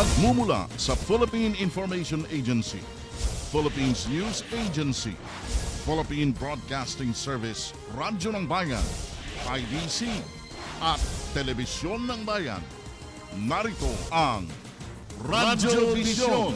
Nagmumula sa Philippine Information Agency, Philippines News Agency, Philippine Broadcasting Service, Radyo ng Bayan, IDC, at Telebisyon ng Bayan. Narito ang Radyo Vision.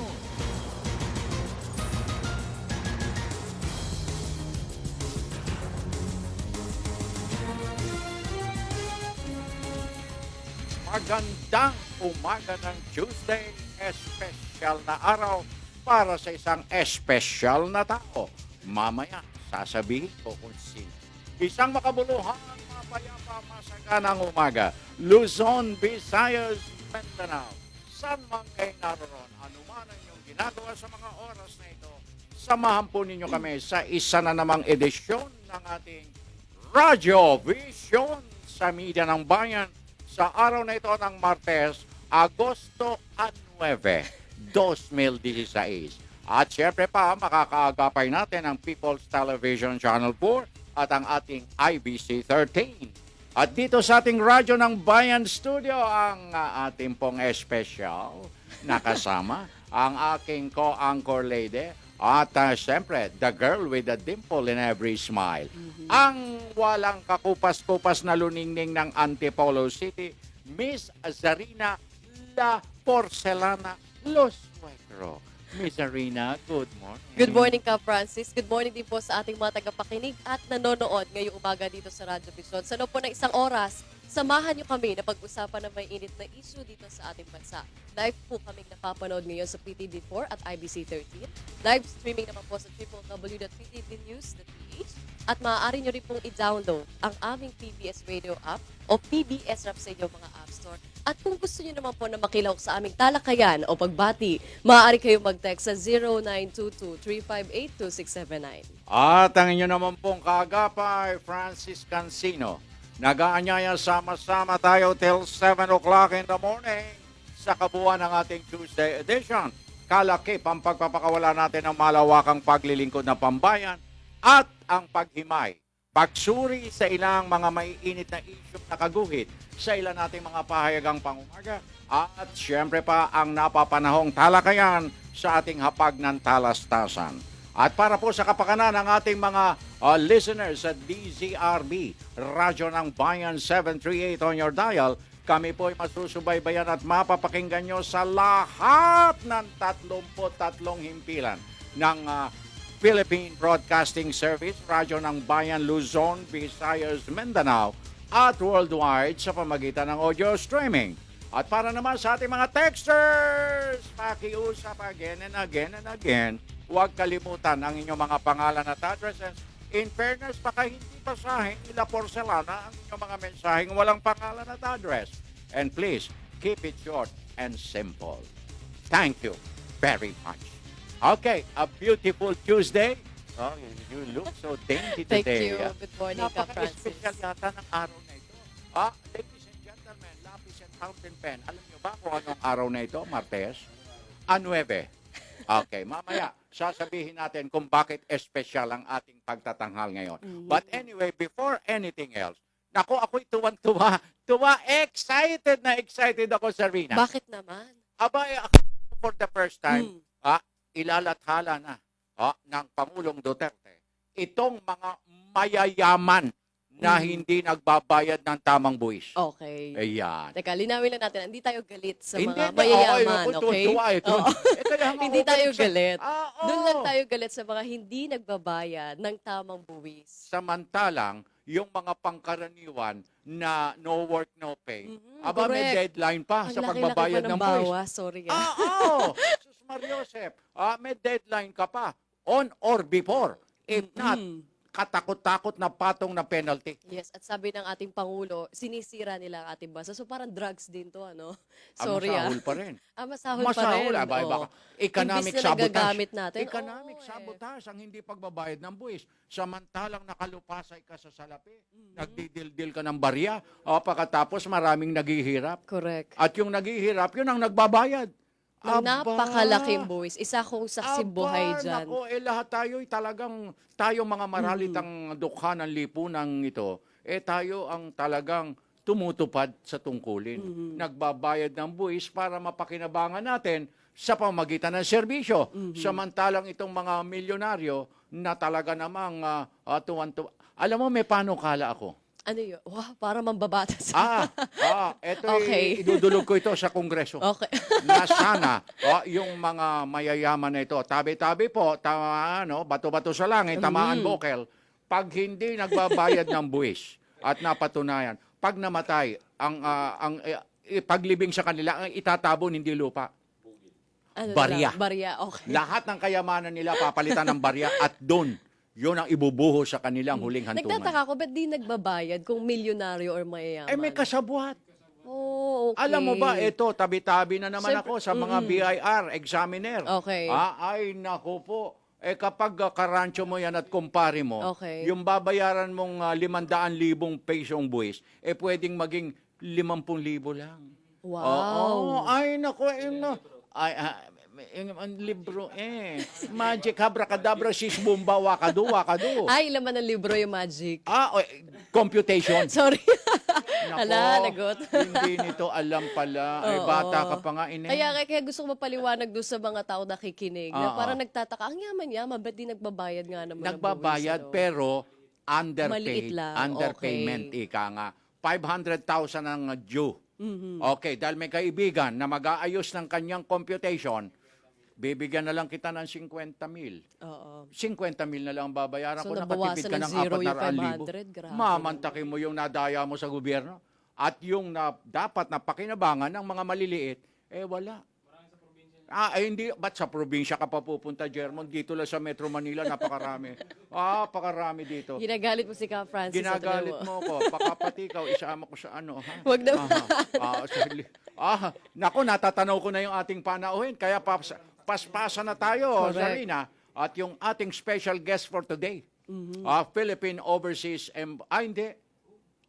Magandang umaga ng Tuesday, espesyal na araw para sa isang espesyal na tao. Mamaya, sasabihin ko kung sino. Isang makabuluhan, mapayapa, masaganang umaga. Luzon, Visayas, Mindanao. San man kayo naroon, anuman ang inyong ginagawa sa mga oras na ito, samahan po ninyo kami sa isa na namang edisyon ng ating Radyo Vision sa Media ng Bayan sa araw na ito ng Martes, Agosto 9, 2016. At syempre pa, makakaagapay natin ang People's Television Channel 4 at ang ating IBC 13. At dito sa ating Radyo ng Bayan Studio, ang ating pong espesyal na kasama, ang aking co-anchor lady, at syempre, the girl with a dimple in every smile. Ang walang kakupas-kupas na luningning ng Antipolo City, Miss Zarina La Porcelana Los Suegro. Miss Zarina, good morning. Good morning ka, Francis. Good morning din po sa ating mga tagapakinig at nanonood ngayong umaga dito sa Radyo Vision. Sa loob po ng isang oras, samahan niyo kami na pag-usapan ng may init na issue dito sa ating bansa. Live po kaming napapanood ngayon sa PTV4 at IBC 13. Live streaming naman po sa www.ptvnews.ph at maaari nyo rin pong i-download ang aming PBS Radio app o PBS Rap sa inyong mga app store. At kung gusto nyo naman po na makilaw sa aming talakayan o pagbati, maaari kayong mag-text sa 0922-358-2679. At ang inyo naman pong kaagapay, Francis Cancino. Nag-aanyaya sama-sama tayo till 7 o'clock in the morning sa kabuuan ng ating Tuesday edition. Kalakip ang pagpapakawala natin ng malawakang paglilingkod na pambayan at ang paghimay, pagsuri sa ilang mga maiinit na isyong nakaguhit sa ilan nating mga pahayagang pangumaga at syempre pa ang napapanahong talakayan sa ating hapag ng talastasan. At para po sa kapakanan ng ating mga listeners sa DZRB, Radyo ng Bayan 738 on your dial, kami po ay masusubaybayan at mapapakinggan nyo sa lahat ng 33 himpilan ng Philippine Broadcasting Service, Radyo ng Bayan, Luzon, Visayas, Mindanao, at worldwide sa pamagitan ng audio streaming. At para naman sa ating mga texters, pakiusap again and again and again, huwag kalimutan ang inyong mga pangalan at addresses. In fairness, baka hindi basahin nila Porcelana ang inyong mga mensaheng walang pangalan at address. And please, keep it short and simple. Thank you very much. Okay, a beautiful Tuesday. Oh, you look so dainty Thank today. you. Good morning ka, Francis. Napaka-espesyal yata ng araw na ito. Ladies and gentlemen, lapis and fountain pen. Alam niyo ba kung anong araw na ito, Martes? 9. Okay, mamaya sasabihin natin kung bakit espesyal ang ating pagtatanghal ngayon. But anyway, before anything else, ako'y tuwang-tuwa. Excited na excited ako, Sarina. Bakit naman? Abay, ako for the first time, ilalathala na ng Pangulong Duterte itong mga mayayaman na hindi nagbabayad ng tamang buwis. Okay. Ayan. Teka, linawin lang natin. Hindi tayo galit sa Hindi, mga mayayaman, ako, okay? tuwa eh. Oo. Kaya nga Hindi ako tayo galit galit. Oo. Doon lang tayo galit sa mga hindi nagbabayad ng tamang buwis. Samantalang, yung mga pangkaraniwan na no work, no pay, aba may correct. deadline pa Ang sa laki-laki pagbabayad pa ng ng buwis. bawas. Sorry. Oo. Sus Mariosep, may deadline ka pa on or before. If not, katakot-takot na patong na penalty. Yes, at sabi ng ating Pangulo, sinisira nila ang ating bansa. So parang drugs din to, ano? Sorry Masahol pa rin. Masahol pa rin. Masahol, abay, Oo. baka economic Imbis na sabotage. nagagamit natin. Economic Oo, sabotage ang hindi pagbabayad ng buwis. Samantalang nakalupasay ka sa salapi, nagdidildil ka ng barya, pagkatapos maraming naghihirap. Correct. At yung naghihirap, yun ang nagbabayad. Ng napakalaking buwis. Isa kong saksi buhay dyan. Nako, lahat tayo tayo mga maralitang dukha ng lipunan ito, tayo ang talagang tumutupad sa tungkulin. Nagbabayad ng buwis para mapakinabangan natin sa pamagitan ng serbisyo. Samantalang itong mga milyonaryo na talaga namang tuwan-tuwa. Alam mo, may panukala ako. Ano yun? Wow, para mambabatas. Eto Okay. idudulog ko ito sa Kongreso. Okay. Na sana yung mga mayayaman na ito, tabi-tabi po, bato-bato sa langit, tamaan bokel, pag hindi nagbabayad ng buwis at napatunayan, pag namatay, ang paglibing sa kanila, ang itatabon hindi lupa. Ano Barya. Barya, okay. Lahat ng kayamanan nila papalitan ng barya at doon, yun ang ibubuho sa kanilang huling hantungan. Nagtataka ko, ba't di nagbabayad kung milyonaryo or mayayaman? May kasabwat. Oh, okay. Alam mo ba, ito, tabi-tabi na naman Siyempre, ako sa mga BIR, examiner. Okay. Ay, naku po. Kapag karancho mo yan at kumpare mo, Okay. yung babayaran mong 500,000 pesong buwis, pwedeng maging 50,000 lang. Wow. Oo, ay, naku, ang libro Magic, abracadabra, sisbumba, wakadu. Ay, laman ng libro yung magic. Computation. Sorry. Nako, Hala, nagot. Hindi nito alam pala. Oo. Bata ka pa nga, ine. Kaya gusto ko mapaliwanag doon sa mga tao nakikinig na Oo. parang nagtataka, ang yaman-yaman, ba't di nagbabayad nga naman ng Nagbabayad buwis, ano? pero Maliit underpaid. lang. Underpayment, Okay. ika nga. 500,000 ang due. Okay, dahil may kaibigan na mag-aayos ng kanyang computation, bibigyan na lang kita ng 50,000. Oo. 50,000 na lang ang babayaran So, ko. nabawasan Nakatipid ka ng ng zero yung 400,000. 500, grabe. Mamantakin mo yung nadaya mo sa gobyerno. At yung dapat na pakinabangan ng mga maliliit, wala. Hindi. Ba't sa probinsya ka pa pupunta, Germon? Dito lang sa Metro Manila, napakarami. Pakarami dito. Ginagalit mo si Ka Francis. Ginagalit mo ko. Baka pati ikaw, isama ko sa ano, ha? Wag naman. Naku, natatanaw ko na yung ating panauhin. Kaya paspasa na tayo, Correct. Zarina. At yung ating special guest for today, Philippine Overseas, hindi.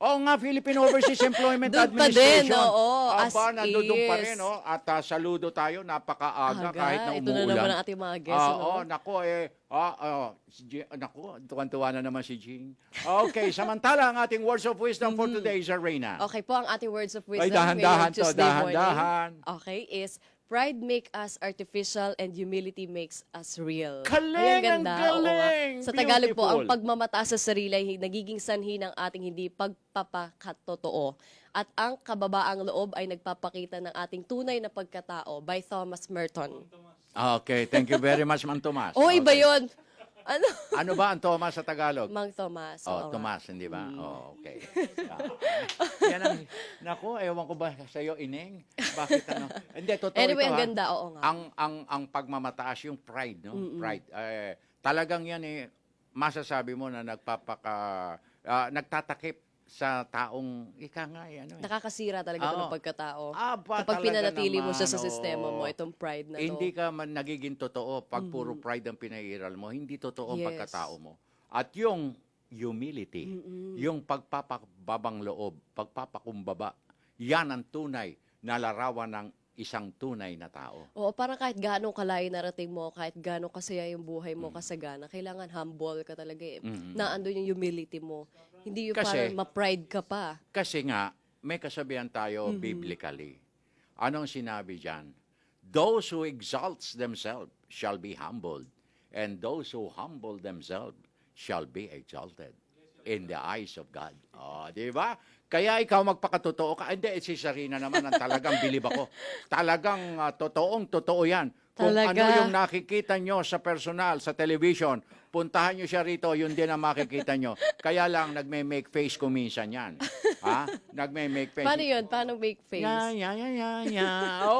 Oo nga, Philippine Overseas Employment Doon pa din, Administration. oo, as Nandun pa is. rin, At saludo tayo, napakaaga kahit na Ito umuulan. na naman ang ating mga guests. Naku, tuwan-tuwa na naman si Jing. Okay, samantala ang ating words of wisdom for today, Zarina. Okay po, ang ating words of wisdom dahan-dahan ngayong to, Tuesday morning. dahan-dahan. Okay, is pride make us artificial and humility makes us real. Galing, Ay, ang ganda. ang galing. Oo nga. Sa Tagalog po, ang Beautiful. pagmamataas sa sarili ay nagiging sanhi ng ating hindi pagpapakatotoo. At ang kababaang loob ay nagpapakita ng ating tunay na pagkatao by Thomas Merton. Okay, thank you very much, Mang Tomas. Oh, iba Okay. yun. Ano? Ano ba ang Tomas sa Tagalog? Mang Thomas. oo nga. Tomas, hindi ba? Okay. Yan ang, naku, ewan ko ba sa iyo, Ineng? Bakit ano? Hindi, totoo Anyway, ito, ang ha? ganda, oo nga. Ang pagmamataas, yung pride, no? Pride. Talagang yan masasabi mo na nagtatakip sa taong, ika nga, Nakakasira talaga ito ng pagkatao. Aba, Kapag talaga pinanatili mo siya sa naman, sistema mo, oo. itong pride na to. Hindi ka man nagiging totoo pag puro pride ang pinairal mo. Hindi totoo ang Yes. pagkatao mo. At yung humility, yung pagpapababang loob, pagpapakumbaba, yan ang tunay na larawan ng isang tunay na tao. Oo, parang kahit gaano kalayo narating mo, kahit gaano kasaya yung buhay mo kasagana, kailangan humble ka talaga eh. Na andun yung humility mo. Hindi yung Kasi- parang ma-pride ka pa. Kasi nga, may kasabihan tayo biblically. Anong sinabi dyan? Those who exalts themselves shall be humbled, and those who humble themselves shall be exalted in the eyes of God. Di ba? Kaya ikaw magpakatotoo ka. Hindi, si Sarina naman ang talagang bilib ako. Talagang totoo yan. Kung Talaga. ano yung nakikita nyo sa personal, sa television, puntahan nyo siya rito, yun din ang makikita nyo. Kaya lang, nagme-make face ko minsan yan. Nagme-make face. Paano yun? Paano make face?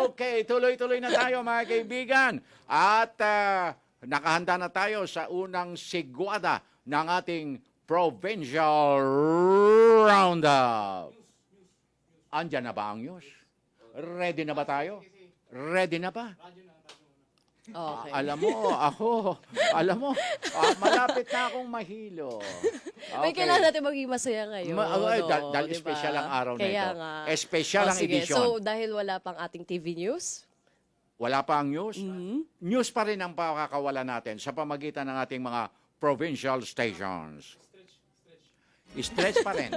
Okay, tuloy-tuloy na tayo mga kaibigan. At nakahanda na tayo sa unang sigwada ng ating Provincial Roundup. Andyan na ba ang news? Ready na ba tayo? Ready na ba? Okay. Alam mo, malapit na akong mahilo. May kailangan natin maging masaya ngayon. Dahil diba? special ang araw na Kaya ito. nga. Special ang Sige. edisyon. So, dahil wala pang ating TV news, Wala pa ang news? News pa rin ang pakakawala natin sa pamagitan ng ating mga provincial stations. Stress pa rin.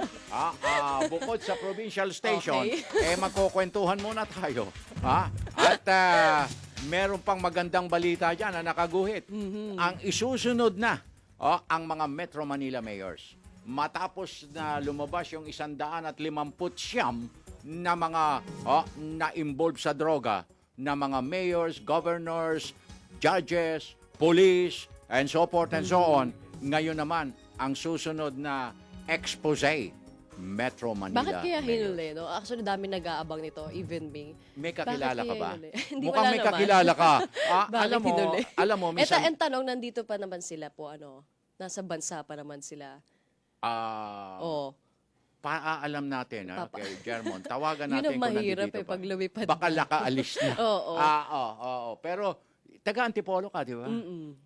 Bukod sa provincial station, Okay. magkukwentuhan muna tayo. At meron pang magandang balita dyan na nakaguhit. Ang isusunod na ang mga Metro Manila mayors. Matapos na lumabas yung 159 na mga na-involved sa droga na mga mayors, governors, judges, police, and so forth and so on. Ngayon naman, ang susunod na expose, Metro Manila. Bakit kaya mayors. hinuli, no? Actually, dami nag-aabang nito, even me. May kakilala Bakit ka ba? kaya hinuli? Hindi, Mukhang wala may naman. kakilala ka. Bakit hinuli? Alam mo, minsan, Ang tanong, nandito pa naman sila po, nasa bansa pa naman sila. Oo. paaalam natin Papa. kay Germon. Tawagan Yun natin ang kung mahirap nandito pag pa. lumipad. Baka nakaalis na. Oo. Oo. Pero taga-Antipolo ka, di ba?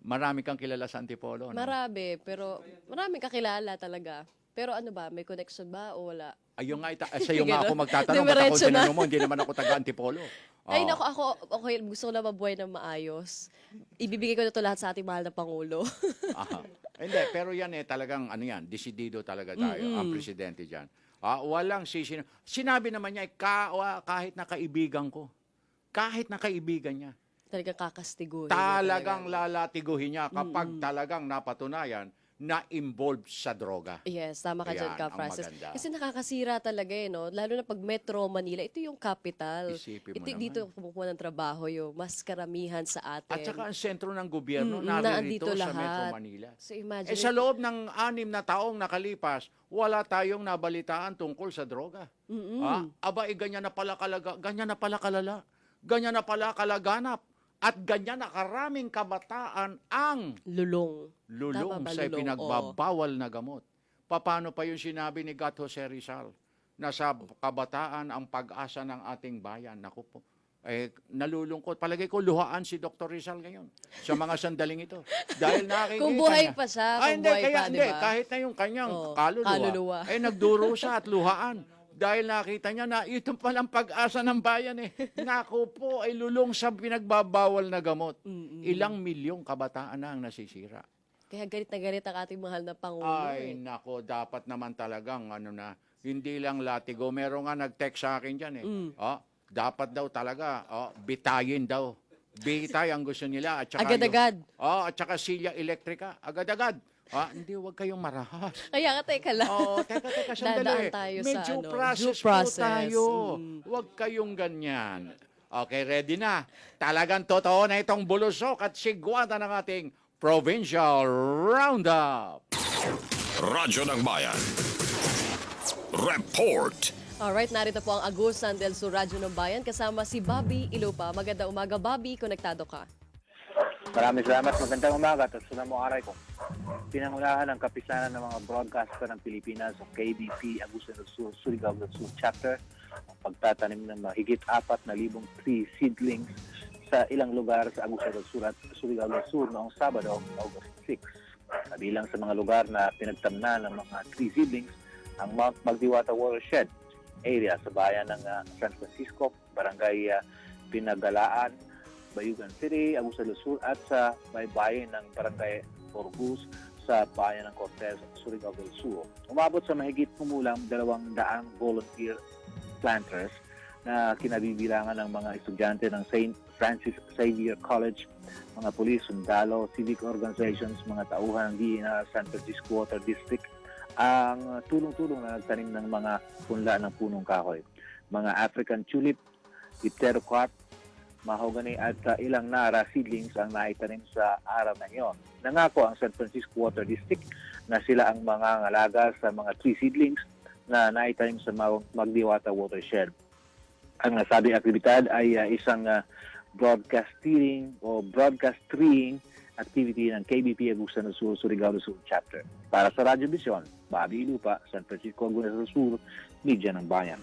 Marami kang kilala sa Antipolo. No? Marami, pero maraming kakilala talaga. Pero ano ba, may connection ba o wala? Ayun nga, sa'yo nga ako Ganon. magtatanong. Ba't ako Diretso na. tinanong mo? Hindi naman ako taga-Antipolo. Ay, naku, ako, okay, gusto ko na mabuhay ng maayos. Ibibigay ko na ito lahat sa ating mahal na Pangulo. Aha. Hindi, pero yan talagang desidido talaga tayo, ang presidente dyan. Walang sinabi naman niya, kahit na kaibigan ko, kahit na kaibigan niya, Talagang kakastiguhin. talagang lalatiguhin niya kapag talagang napatunayan na involved sa droga. Yes, tama ka Ayan, dyan, Ka ang Francis. maganda. Kasi nakakasira talaga no? Lalo na pag Metro Manila, ito yung capital. Isipin mo Ito, naman. dito kumukuha ng trabaho yung mas karamihan sa atin. At saka ang sentro ng gobyerno naandito naririto sa lahat. Metro Manila. So imagine, Sa loob ng 6 na taong nakalipas, wala tayong nabalitaan tungkol sa droga. Ganyan na pala kalala, ganyan na pala kalaganap, at ganyan na karaming kabataan ang lulong. lulong Tama ba, sa lulong? pinagbabawal na gamot. Paano pa yung sinabi ni Gat Jose Rizal na sa kabataan ang pag-asa ng ating bayan? Naku po, nalulungkot. Palagay ko luhaan si Dr. Rizal ngayon sa mga sandaling ito. Dahil nakikita Kung buhay niya. pa siya, Hindi, kung buhay kaya, pa, hindi, di ba? kahit na yung kanyang Oo, kaluluwa, kaluluwa. nagdurusa at luhaan. Dahil nakita niya na ito palang pag-asa ng bayan Naku po, ay lulong sa pinagbabawal na gamot. Ilang milyong kabataan na ang nasisira. Kaya galit na galit ang ating mahal na Pangulo. Ay, nako, dapat naman talagang hindi lang latigo. Meron nga nag-text sa akin dyan dapat daw talaga, bitayin daw. Bitay ang gusto nila. At saka Agad-agad. At saka silya elektrika. Agad-agad. Hindi, huwag kayong marahas. Kaya ka, teka lang. Teka, sandali. Dadaan tayo May sa due due process process. po tayo. Huwag kayong ganyan. Okay, ready na. Talagang totoo na itong bulusok at sigwata ng ating Provincial Roundup. Radyo ng Bayan. Report. Alright, narito po ang Agusan del Sur Radyo ng Bayan kasama si Bobby Ilopa. Magandang umaga, Bobby. Konektado ka. Maraming salamat. Magandang umaga at sunod mo aray ko. Pinangunahan ang kapisanan ng mga broadcaster ng Pilipinas o KBP Agusan del Sur, Surigao del Sur Chapter ang pagtatanim ng mahigit 4,000 tree seedlings sa ilang lugar sa Agusan del Sur at Surigao del Sur noong Sabado, August 6. Kabilang sa mga lugar na pinagtamnan ng mga tree seedlings ang Mount Magdiwata Watershed area sa bayan ng San Francisco, Barangay Pinagalaan, Bayugan City, Agusan del Sur at sa baybayin ng Barangay Orgus sa bayan ng Cortez, Surigao del Sur. Umabot sa mahigit kumulang 200 volunteer planters na kinabibilangan ng mga estudyante ng St. Francis Xavier College, mga pulis, sundalo, civic organizations, mga tauhan ng DNR San Francisco Water District ang tulong-tulong na nagtanim ng mga punla ng punong kahoy. Mga African tulip, Dipterocarp, mahogany at ilang nara seedlings ang naitanim sa araw na iyon. Nangako ang San Francisco Water District na sila ang mga ngalaga sa mga tree seedlings na naitanim sa Magdiwata Watershed. Ang nasabing aktibidad ay isang broadcast treeing activity ng KBP Agusan del Sur, Surigao del Sur Chapter. Para sa Radyo Vision, Bobby Ilupa, San Francisco Agusan del Sur, Media ng Bayan.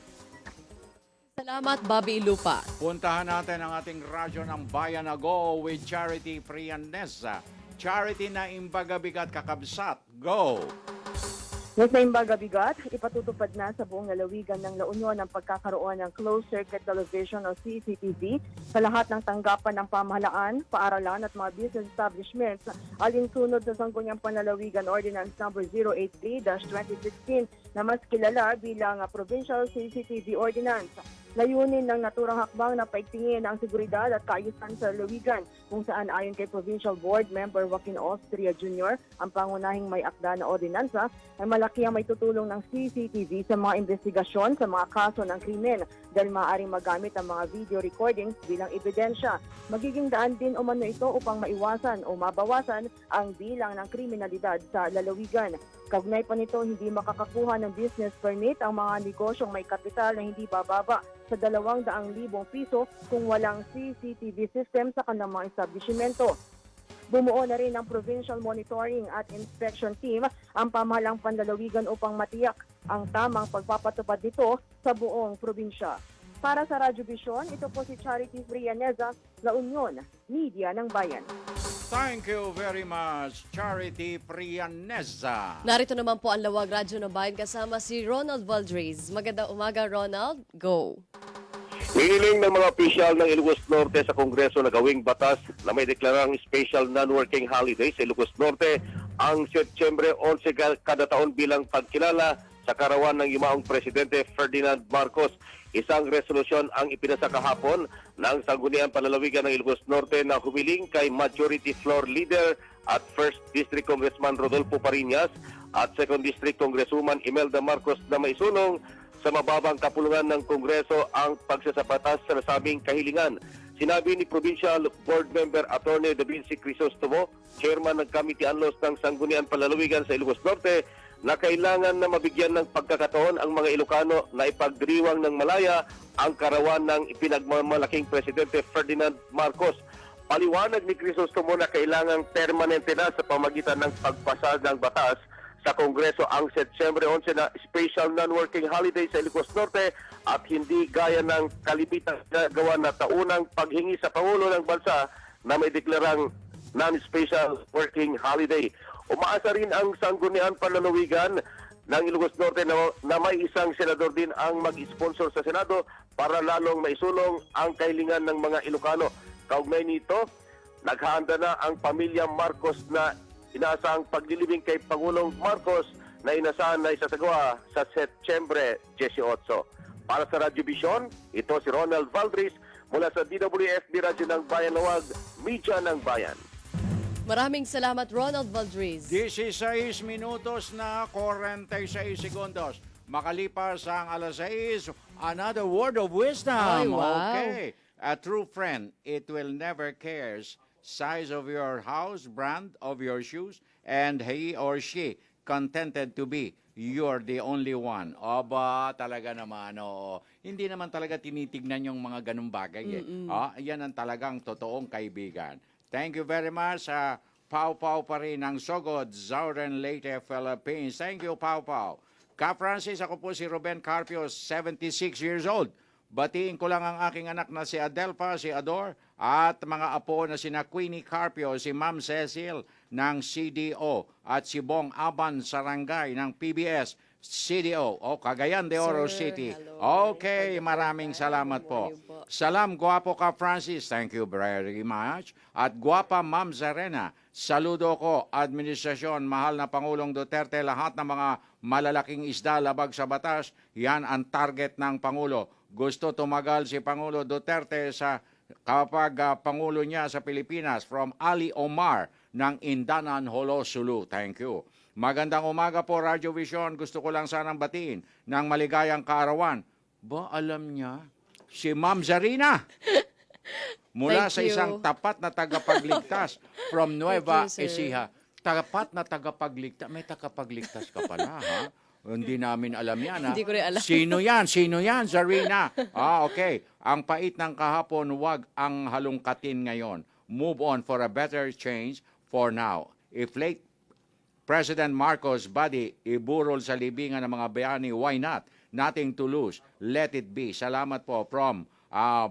Salamat, Bobby Ilopa. Puntahan natin ang ating radyo ng Bayan na Go with Charity Prianesa. Charity na imbagabigat kakabsat. Go! Sa Imbaga Bigat, ipatutupad na sa buong lalawigan ng La Union ang pagkakaroon ng closed-circuit television o CCTV sa lahat ng tanggapan ng pamahalaan, paaralan at mga business establishments alinsunod sa Sangguniang Panlalawigan Ordinance No. 083-2016 na mas kilala bilang Provincial CCTV Ordinance. Layunin ng naturang hakbang na paigtingin ang seguridad at kaayusan sa lalawigan kung saan ayon kay Provincial Board Member Joaquin Austria Jr., ang pangunahing may akda na ordinansa ay malaki ang may tutulong ng CCTV sa mga investigasyon sa mga kaso ng krimen dahil maaaring magamit ang mga video recordings bilang ebidensya. Magiging daan din umano ito upang maiwasan o mabawasan ang bilang ng kriminalidad sa lalawigan. Kaugnay pa nito, hindi makakakuha ng business permit ang mga negosyong may kapital na hindi bababa sa 200,000 piso kung walang CCTV system sa kanilang mga establishmento. Bumuo na rin ang Provincial Monitoring at Inspection Team ang pamahalang panlalawigan upang matiyak ang tamang pagpapatupad nito sa buong probinsya. Para sa Radyo Vision, ito po si Charity Frianeza, La Union, Media ng Bayan. Thank you very much, Charity Prianeza. Narito naman po ang Lawag Radyo ng Bayan kasama si Ronald Valdres. Magandang umaga, Ronald. Go! Hiniling ng mga opisyal ng Ilocos Norte sa Kongreso na gawing batas na may deklarang special non-working holiday sa Ilocos Norte ang Setyembre 11 kada taon bilang pagkilala sa karawan ng yumaong Presidente Ferdinand Marcos. Isang resolusyon ang ipinasa kahapon ng Sangguniang Panlalawigan ng Ilocos Norte na humiling kay Majority Floor Leader at 1st District Congressman Rodolfo Pariñas at 2nd District Congresswoman Imelda Marcos na maisulong sa mababang kapulungan ng Kongreso ang pagsasabatas sa nasabing kahilingan. Sinabi ni Provincial Board Member Attorney David C. Crisostomo, Chairman ng Committee Anlos ng Sangguniang Panlalawigan sa Ilocos Norte, na kailangan na mabigyan ng pagkakataon ang mga Ilocano na ipagdiriwang ng malaya ang karawan ng ipinagmamalaking Presidente Ferdinand Marcos. Paliwanag ni Crisostomo na kailangang permanente na sa pamagitan ng pagpasa ng batas sa Kongreso ang Setyembre 11 na special non-working holiday sa Ilocos Norte at hindi gaya ng kalimitan na gawa na taunang paghingi sa Pangulo ng Bansa na may deklarang non-special working holiday. Umaasa rin ang Sangguniang Panlalawigan ng Ilocos Norte na may isang senador din ang mag-sponsor sa Senado para lalong maisulong ang kahilingan ng mga Ilocano. Kaugnay nito, naghahanda na ang pamilya Marcos na inaasahang paglilibing kay Pangulong Marcos na inasahan na isasagawa sa Setyembre 18. Para sa Radyo Vision, ito si Ronald Valdres mula sa DWFB Radyo ng Bayan Lawag, Media ng Bayan. Maraming salamat, Ronald Valdres. 16 minutos na 46 segundos. Makalipas ang alas 6, another word of wisdom. Ay, wow. Okay. A true friend, it will never cares size of your house, brand of your shoes, and he or she contented to be you're the only one. Aba, talaga naman, oo. Hindi naman talaga tinitignan yung mga ganung bagay. Yan ang talagang totoong kaibigan. Thank you very much sa Pau Pau pa rin ng Sogod, Southern Leyte, Philippines. Thank you, Pau Pau. Ka Francis, ako po si Ruben Carpio, 76 years old. Batiin ko lang ang aking anak na si Adelpa, si Ador, at mga apo na sina Queenie Carpio, si Ma'am Cecil ng CDO, at si Bong Aban Sarangay ng PBS, CDO, Cagayan de Oro Sir, City. hello. Okay, maraming salamat po. Good morning po. Salam, guwapo ka Francis. Thank you very much. At guwapa Ma'am Zarena. Saludo ko, administrasyon, mahal na Pangulong Duterte, lahat ng mga malalaking isda labag sa batas, yan ang target ng Pangulo. Gusto tumagal si Pangulo Duterte sa kapag Pangulo niya sa Pilipinas. From Ali Omar ng Indanan, Holo, Sulu. Thank you. Magandang umaga po, Radyo Vision. Gusto ko lang sanang batiin ng maligayang kaarawan. Ba, alam niya? Si Ma'am Zarina. Mula Thank sa you. isang tapat na tagapagligtas from Nueva Thank you, sir. Ecija. Tapat na tagapagligtas. May tagapagligtas ka pala, ha? Hindi namin alam yan, ha? Hindi ko rin alam. Sino yan? Sino yan, Zarina? Okay. Ang pait ng kahapon, wag ang halongkatin ngayon. Move on for a better change for now. If late President Marcos' body iburol sa libingan ng mga bayani, why not? Nothing to lose. Let it be. Salamat po from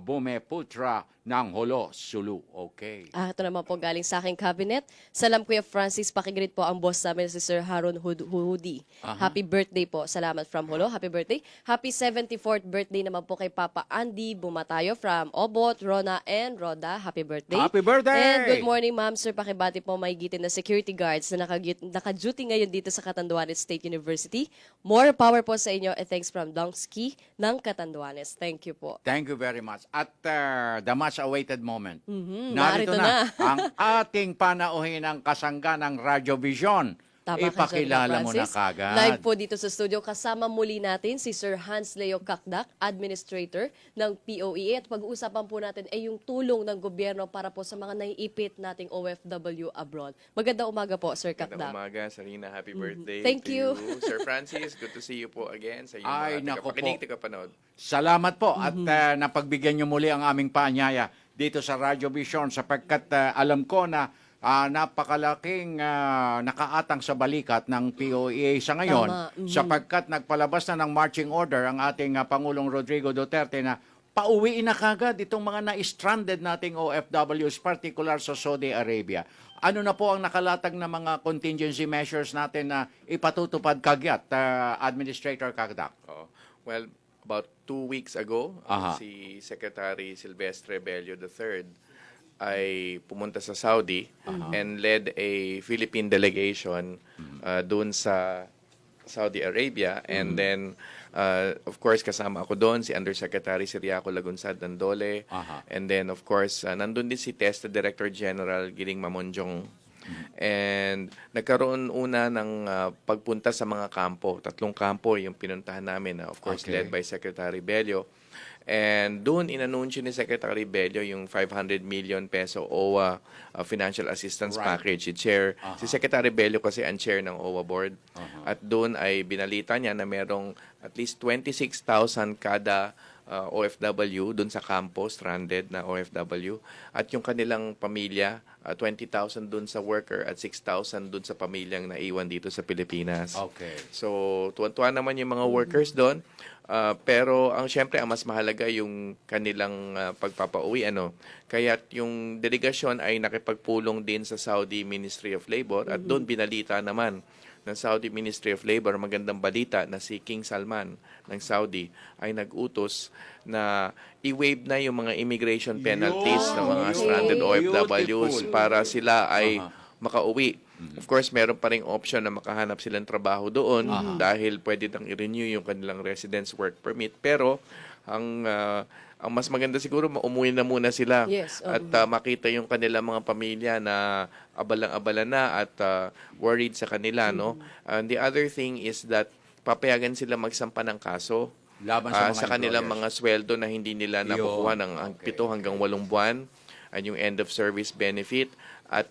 Bumeputra ng Holo, Sulu. Okay. Ito naman po galing sa aking cabinet. Salam Kuya Francis, pakigreet po ang boss namin si Sir Haron Hudi. Happy birthday po. Salamat from Holo. Happy birthday. Happy 74th birthday naman po kay Papa Andy Bumatayo from Obot, Rona, and Roda. Happy birthday. Happy birthday! And good morning, ma'am. Sir, pakibati po maigitin na security guards na naka-duty ngayon dito sa Catanduanes State University. More power po sa inyo and thanks from Dongsky ng Catanduanes. Thank you po. Thank you very much. At the much-awaited moment. narito na. ang ating panauhin ng kasangga ng Radyo Vision. Tama ka dyan, Ipakilala mo na Francis. kagad. Live po dito sa studio. Kasama muli natin si Sir Hans Leo Kakdak, Administrator ng POEA. At pag-uusapan po natin ay yung tulong ng gobyerno para po sa mga naiipit nating OFW abroad. Magandang umaga po, Sir Magandang Kakdak. umaga, Sarina. Happy birthday Thank to you. Sir Francis, good to see you po again sa Ay, iyong nako mga tagapakinig, po. tagapanood. Salamat po at napagbigyan niyo muli ang aming paanyaya dito sa Radyo Vision sapagkat alam ko na napakalaking nakaatang sa balikat ng POEA sa ngayon Tama. sapagkat nagpalabas na ng marching order ang ating Pangulong Rodrigo Duterte na pauwiin na kagad itong mga na-stranded nating OFWs, particular sa Saudi Arabia. Ano na po ang nakalatag na mga contingency measures natin na ipatutupad kagyat, Administrator Kakdak? Oo. Well, about 2 weeks ago, Aha. si Secretary Silvestre Bello III ay pumunta sa Saudi and led a Philippine delegation doon sa Saudi Arabia. And then, of course, kasama ako doon, si Undersecretary Siriaco Lagunsad Dandole. Aha. And then, of course, nandun din si TESTA Director General Giling Mamonjong. And nagkaroon una ng pagpunta sa mga kampo. 3 kampo yung pinuntahan namin, of course, Okay. led by Secretary Bello. And doon inanunsyo ni Secretary Bello yung 500 million peso OWA financial assistance Right. package. Si Secretary Bello kasi ang chair ng OWA board. At doon ay binalita niya na merong at least 26,000 kada OFW doon sa campo, stranded na OFW. At yung kanilang pamilya, 20,000 doon sa worker at 6,000 doon sa pamilyang naiwan dito sa Pilipinas. Okay. So, tuwan-tuwa naman yung mga workers doon. Pero syempre ang mas mahalaga yung kanilang pagpapauwi Kaya yung delegasyon ay nakipagpulong din sa Saudi Ministry of Labor at doon binalita naman ng Saudi Ministry of Labor, magandang balita na si King Salman ng Saudi ay nag-utos na i-waive na yung mga immigration penalties ng mga stranded OFWs Beautiful. para sila ay makauwi. Of course, meron pa ring option na makahanap silang trabaho doon dahil pwede nang i-renew yung kanilang residence work permit. Pero ang mas maganda siguro, umuwi na muna sila Yes, at makita yung kanilang mga pamilya na abalang-abala na at worried sa kanila. No? And the other thing is that papayagan sila magsampa ng kaso Laban sa mga sa kanilang employers. mga sweldo na hindi nila nakukuha ng Okay. 7 hanggang 8 buwan, at yung end of service benefit. At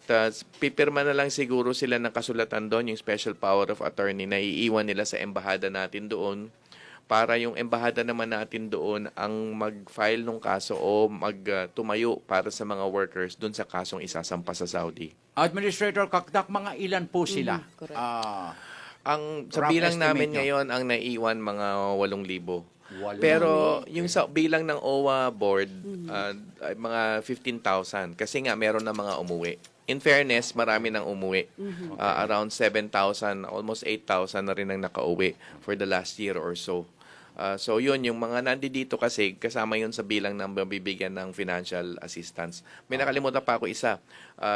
pipirma na lang siguro sila ng kasulatan doon, yung special power of attorney na iiwan nila sa embahada natin doon para yung embahada naman natin doon ang mag-file ng kaso o tumayo para sa mga workers doon sa kasong isasampa sa Saudi. Administrator Kakdak, mga ilan po sila? correct. Ang sa Rough bilang estimate namin nyo. ngayon, ang naiwan mga 8,000. 8,000. Pero yung sa bilang ng OWA board, ay mga 15,000 kasi nga meron na mga umuwi. In fairness, marami nang umuwi. Around 7,000, almost 8,000 na rin ang nakauwi for the last year or so. So yun, yung mga nandito kasi, kasama yun sa bilang ng mabibigyan ng financial assistance. May nakalimutan pa ako isa.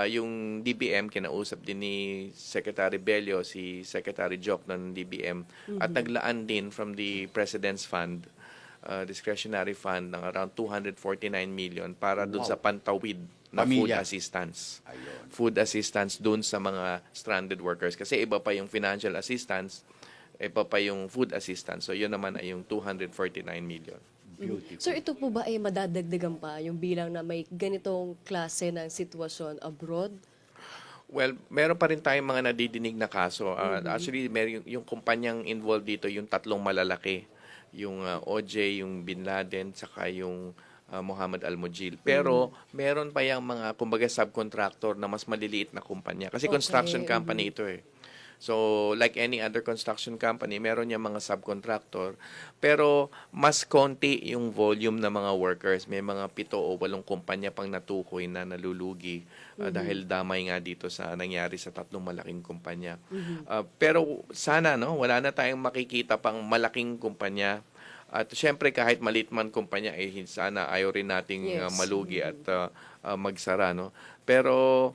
Yung DBM, kinausap din ni Secretary Bello, si Secretary Joc ng DBM, at naglaan din from the President's Fund, discretionary fund ng around 249 million para dun sa pantawid na food Pamilya. assistance. Ayun. Food assistance dun sa mga stranded workers. Kasi iba pa yung financial assistance, iba pa yung food assistance. So yun naman ay yung 249 million. Beautiful. Sir, ito po ba ay madadagdagan pa yung bilang na may ganitong klase ng sitwasyon abroad? Well, meron pa rin tayong mga nadidinig na kaso. Actually, meron yung kumpanyang involved dito, yung 3 malalaki. Yung OJ, yung Bin Laden, saka yung Muhammad Al-Mujil. Pero meron pa yung mga, kumbaga, subcontractor na mas maliliit na kumpanya. Kasi construction company ito eh. So, like any other construction company, meron niya mga subcontractor. Pero, mas konti yung volume ng mga workers. May mga 7 o 8 kumpanya pang natukoy na nalulugi dahil damay nga dito sa nangyari sa 3 malaking kumpanya. Pero, sana, no, wala na tayong makikita pang malaking kumpanya. At syempre, kahit maliit man kumpanya, sana ayaw rin nating Yes. malugi at magsara, no? Pero,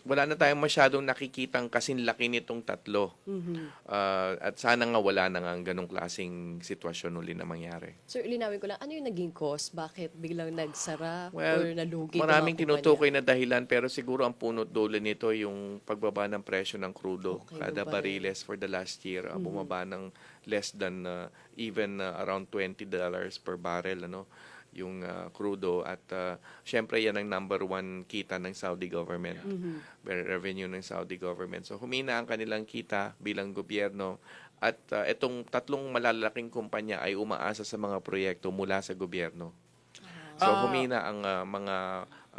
wala na tayong masyadong nakikitang kasinlaki nitong 3. At sana nga wala na nga ang ganong klaseng sitwasyon uli na mangyari. Sir, linawin ko lang, ano yung naging cause? Bakit biglang nagsara Well, or nalugi? itong maraming mga kumpanya? tinutukoy na dahilan pero siguro ang punot dulo nito yung pagbaba ng presyo ng crudo. Okay, Kada bumaba bariles for the last year, bumaba ng less than even around $20 per barrel, ano, yung crudo. At syempre yan ang number 1 kita ng Saudi government, revenue ng Saudi government. So humina ang kanilang kita bilang gobyerno. At itong 3 malalaking kumpanya ay umaasa sa mga proyekto mula sa gobyerno. So humina ang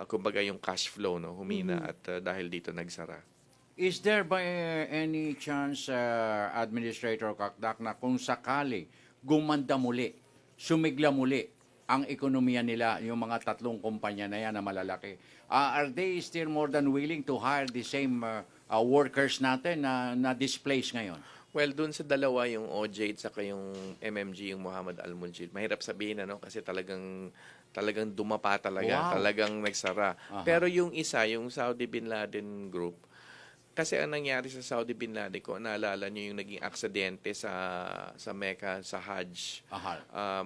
kumbaga yung cash flow, no, humina at dahil dito nagsara. Is there by any chance, Administrator Kakdak, na kung sakali gumanda muli, sumigla muli ang ekonomiya nila, yung mga 3 kumpanya na yan na malalaki, are they still more than willing to hire the same workers natin na displace ngayon? Well, dun sa dalawa, yung OJ at saka yung MMG, yung Muhammad Al-Munjid, mahirap sabihin, ano, kasi talagang dumapa talaga, Wow. talagang nagsara. Pero yung isa, yung Saudi Bin Laden Group, kasi ang nangyari sa Saudi Bin Laden, kung naalala nyo yung naging aksidente sa Mecca, sa Hajj,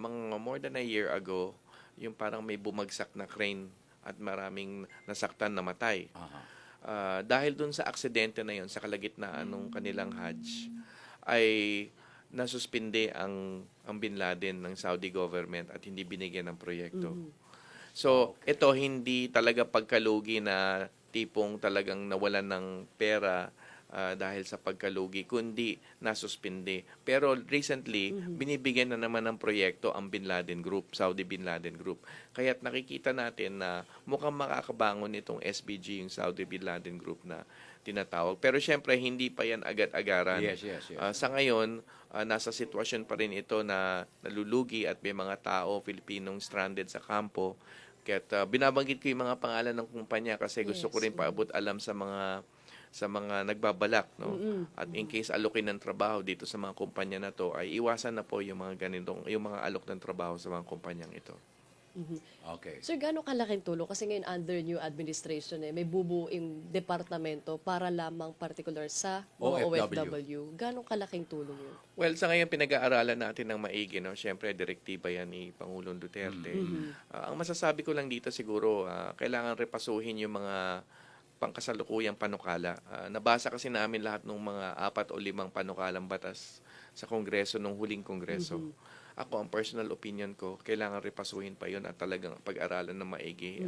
mga more than a year ago, yung parang may bumagsak na crane at maraming nasaktan, namatay. Dahil dun sa aksidente na yun, sa kalagitnaan ng kanilang Hajj, ay nasuspinde ang Bin Laden ng Saudi government at hindi binigyan ng proyekto. So, ito hindi talaga pagkalugi na tipong talagang nawalan ng pera dahil sa pagkalugi, kundi nasuspinde. Pero recently, binibigyan na naman ng proyekto ang Bin Laden Group, Saudi Bin Laden Group. Kaya't nakikita natin na mukhang makakabangon itong SBG, yung Saudi Bin Laden Group na tinatawag. Pero syempre, hindi pa yan agad-agaran. Yes. Sa ngayon, nasa sitwasyon pa rin ito na nalulugi at may mga tao, Filipinong stranded sa kampo. Kaya't binabanggit ko yung mga pangalan ng kumpanya kasi gusto ko rin paabot alam sa mga nagbabalak, no? At in case alokin ng trabaho dito sa mga kumpanya na to, ay iwasan na po yung mga ganitong, yung mga alok ng trabaho sa mga kumpanyang ito. Okay. Sir, gano'ng kalaking tulong? Kasi ngayon under new administration, may bubuing departamento para lamang particular sa mga OFW. Gano'ng kalaking tulong yun? Well, sa ngayon pinag-aaralan natin ng maigi, no? Siyempre, direktiba yan ni Pangulong Duterte. Ang masasabi ko lang dito siguro, kailangan repasuhin yung mga pangkasalukuyang panukala. Nabasa kasi namin lahat ng mga 4 o 5 panukalang batas sa Kongreso nung huling Kongreso. Ako, ang personal opinion ko, kailangan repasuhin pa yun at talagang pag-aralan ng maigi.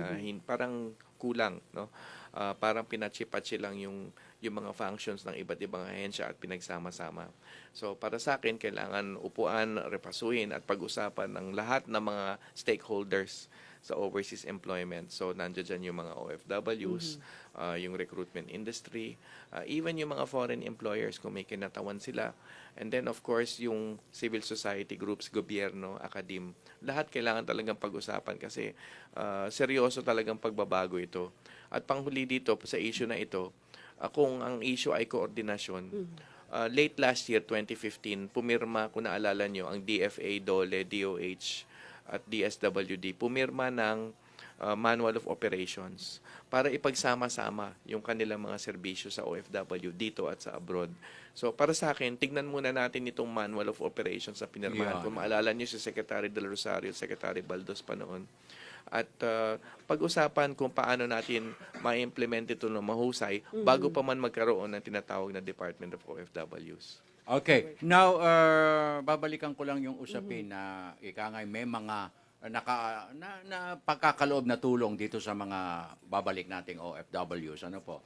Parang kulang, no? Parang pinatsi-patsi lang yung mga functions ng iba't ibang ahensya at pinagsama-sama. So, para sa akin, kailangan upuan, repasuhin at pag-usapan ng lahat ng mga stakeholders sa overseas employment. So, nandiyan dyan yung mga OFWs, yung recruitment industry, even yung mga foreign employers kung may kinatawan sila. And then, of course, yung civil society groups, gobyerno, akadim, lahat kailangan talagang pag-usapan kasi seryoso talagang pagbabago ito. At panghuli dito, sa issue na ito, kung ang issue ay koordinasyon, late last year, 2015, pumirma, kung naalala nyo, ang DFA, DOLE, DOH, at DSWD, pumirma ng Manual of Operations para ipagsama-sama yung kanilang mga serbisyo sa OFW dito at sa abroad. So, para sa akin, tignan muna natin itong Manual of Operations sa pinirmahan. Kung maalala nyo si Secretary Del Rosario, Secretary Baldos pa noon. At pag-usapan kung paano natin ma-implement ito ng mahusay bago pa man magkaroon ng tinatawag na Department of OFWs. Okay. Now, babalikan ko lang yung usapin na ikangay may mga na pagkakaloob na tulong dito sa mga babalik nating OFWs. Ano po?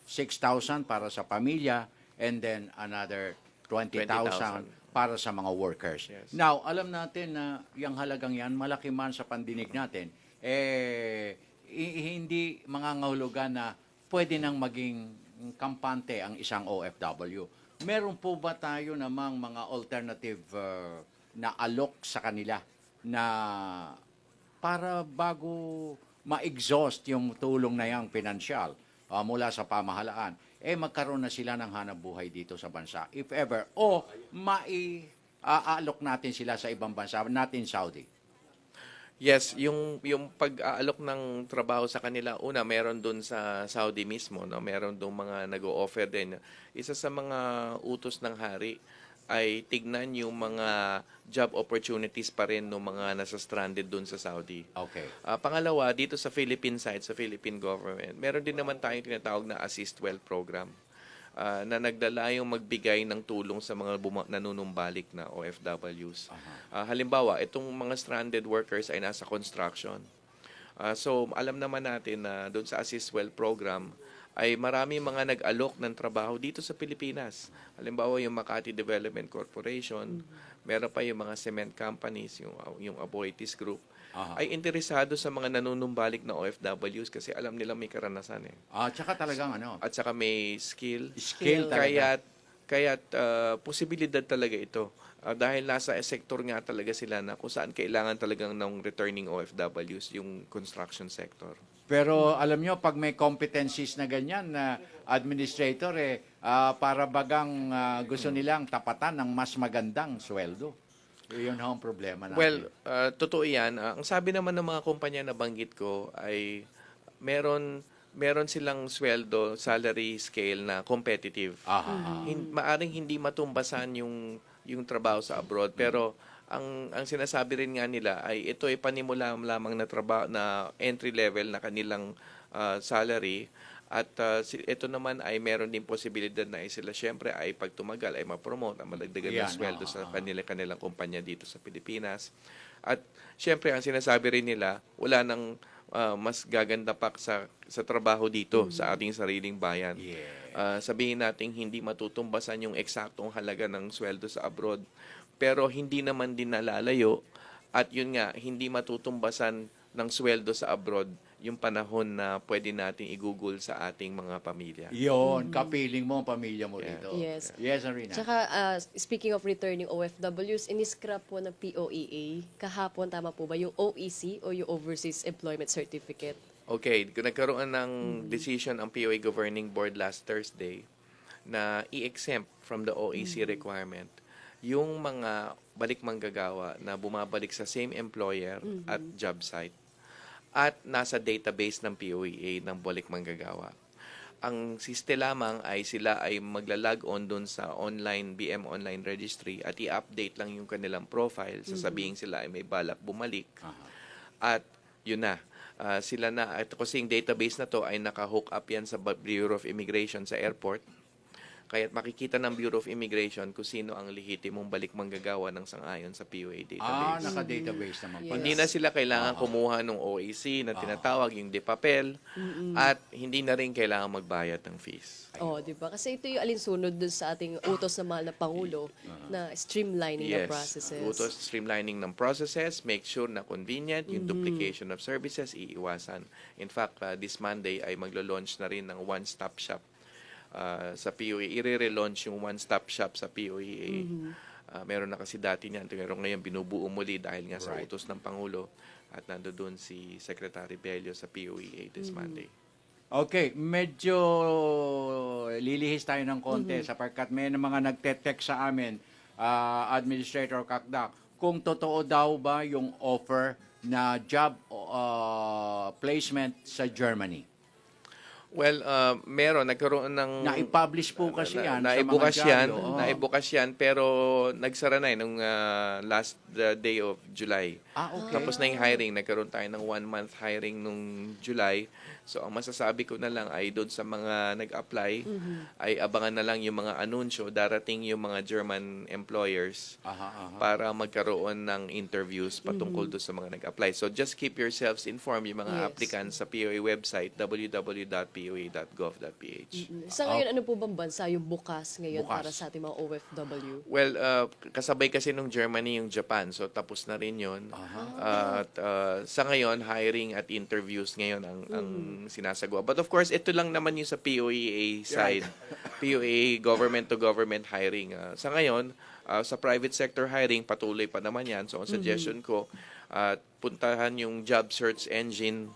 6,000 para sa pamilya and then another 20,000 para sa mga workers. Yes. Now, alam natin na yung halagang yan, malaki man sa pandinig natin, hindi mangangahulugan na pwede nang maging kampante ang isang OFW, meron po ba tayo namang mga alternative na alok sa kanila na para bago ma-exhaust yung tulong na yang pinansyal mula sa pamahalaan, magkaroon na sila ng hanap buhay dito sa bansa, if ever, o mai-aalok natin sila sa ibang bansa, natin Saudi? Yes, yung pag-aalok ng trabaho sa kanila, una meron doon sa Saudi mismo, no, meron doon mga nag-o-offer din. Isa sa mga utos ng hari ay tignan yung mga job opportunities pa rin ng mga nasa stranded doon sa Saudi. Okay. Pangalawa, dito sa Philippine side, sa Philippine government, meron din naman tayong tinatawag na Assist Well program na nagdala yung magbigay ng tulong sa mga nanunumbalik na OFWs. Halimbawa, itong mga stranded workers ay nasa construction. So, alam naman natin na doon sa Assist Well program ay marami mga nag-alok ng trabaho dito sa Pilipinas. Halimbawa, yung Makati Development Corporation, meron pa yung mga cement companies, yung Aboitiz Group, ay interesado sa mga nanunumbalik na OFWs kasi alam nila may karanasan eh. Tsaka talagang At saka may skill. Skill talaga. Kaya't posibilidad talaga ito. Dahil nasa sektor nga talaga sila na kung saan kailangan talagang ng returning OFWs, yung construction sector. Pero alam nyo, pag may competencies na ganyan na administrator, para bagang gusto nilang tapatan ng mas magandang sweldo. Yun ang problema natin. Well, totoo yan. Ang sabi naman ng mga kumpanya na banggit ko ay meron silang sweldo, salary scale na competitive. Maaring hindi matumbasan yung trabaho sa abroad, pero ang sinasabi rin nga nila ay ito ay panimula lamang na trabaho na entry level na kanilang salary, at ito naman ay meron din posibilidad na sila syempre ay pag tumagal ay ma-promote, malagdagan ng sweldo sa kanilang kumpanya dito sa Pilipinas. At syempre ang sinasabi rin nila, wala nang mas gaganda pa sa trabaho dito sa ating sariling bayan. Sabihin natin hindi matutumbasan yung eksaktong halaga ng sweldo sa abroad, pero hindi naman din nalalayo, at yun nga, hindi matutumbasan ng sweldo sa abroad yung panahon na pwede natin i-google sa ating mga pamilya. Yun, kapiling mo ang pamilya mo dito. Yes. Yes, Arina. Tsaka, speaking of returning OFWs, in-scrap po ng POEA kahapon, tama po ba, yung OEC o yung Overseas Employment Certificate? Okay, nagkaroon ng decision ang POA Governing Board last Thursday na i-exempt from the OEC requirement yung mga balik manggagawa na bumabalik sa same employer at job site at nasa database ng POEA ng balik manggagawa. Ang siste lamang ay sila ay magla-log on dun sa BM online registry at i-update lang yung kanilang profile. Sasabihin sila ay may balak bumalik. At yun na. Sila na, at kasi yung database na to ay naka-hook up yan sa Bureau of Immigration sa airport. Kaya't makikita ng Bureau of Immigration kung sino ang lehitimong balik manggagawa ng sang-ayon sa POA database. Naka-database naman pala. Hindi na sila kailangan kumuha ng OEC na tinatawag yung DePapel, at hindi na rin kailangan magbayad ng fees. Di ba? Kasi ito yung alinsunod dun sa ating utos na mahal na Pangulo na streamlining ng processes. Utos streamlining ng processes, make sure na convenient, yung duplication of services, iiwasan. In fact, this Monday ay maglo-launch na rin ng one-stop shop sa POEA. I-relaunch yung one-stop shop sa POEA. Meron na kasi dati niyan, pero ngayon binubuo muli dahil nga sa utos ng Pangulo, at nandoon si Secretary Bello sa POEA this Monday. Okay, medyo lilihis tayo ng konti sapagkat may mga nagte-text sa amin, Administrator Kakdak, kung totoo daw ba yung offer na job placement sa Germany. Well, meron. Nagkaroon ng... Na-publish po kasi yan naibukas sa mga yan, dyaryo. naibukas yan, pero nagsara na nung last day of July. Okay. Tapos na yung hiring. Nagkaroon tayo ng 1-month hiring nung July. So, ang masasabi ko na lang ay doon sa mga nag-apply, ay abangan na lang yung mga anunsyo. Darating yung mga German employers para magkaroon ng interviews patungkol doon sa mga nag-apply. So, just keep yourselves informed, yung mga applicants sa POA website, www.poa.gov.ph. Sa ngayon, ano po bang bansa yung bukas ngayon para sa ating mga OFW? Well, kasabay kasi nung Germany yung Japan. So, tapos na rin yun. At sa ngayon, hiring at interviews ngayon ang sinasagawa. But of course, ito lang naman yung sa POEA side. POEA, government to government hiring. Sa ngayon, sa private sector hiring, patuloy pa naman yan. So, ang suggestion ko, puntahan yung job search engine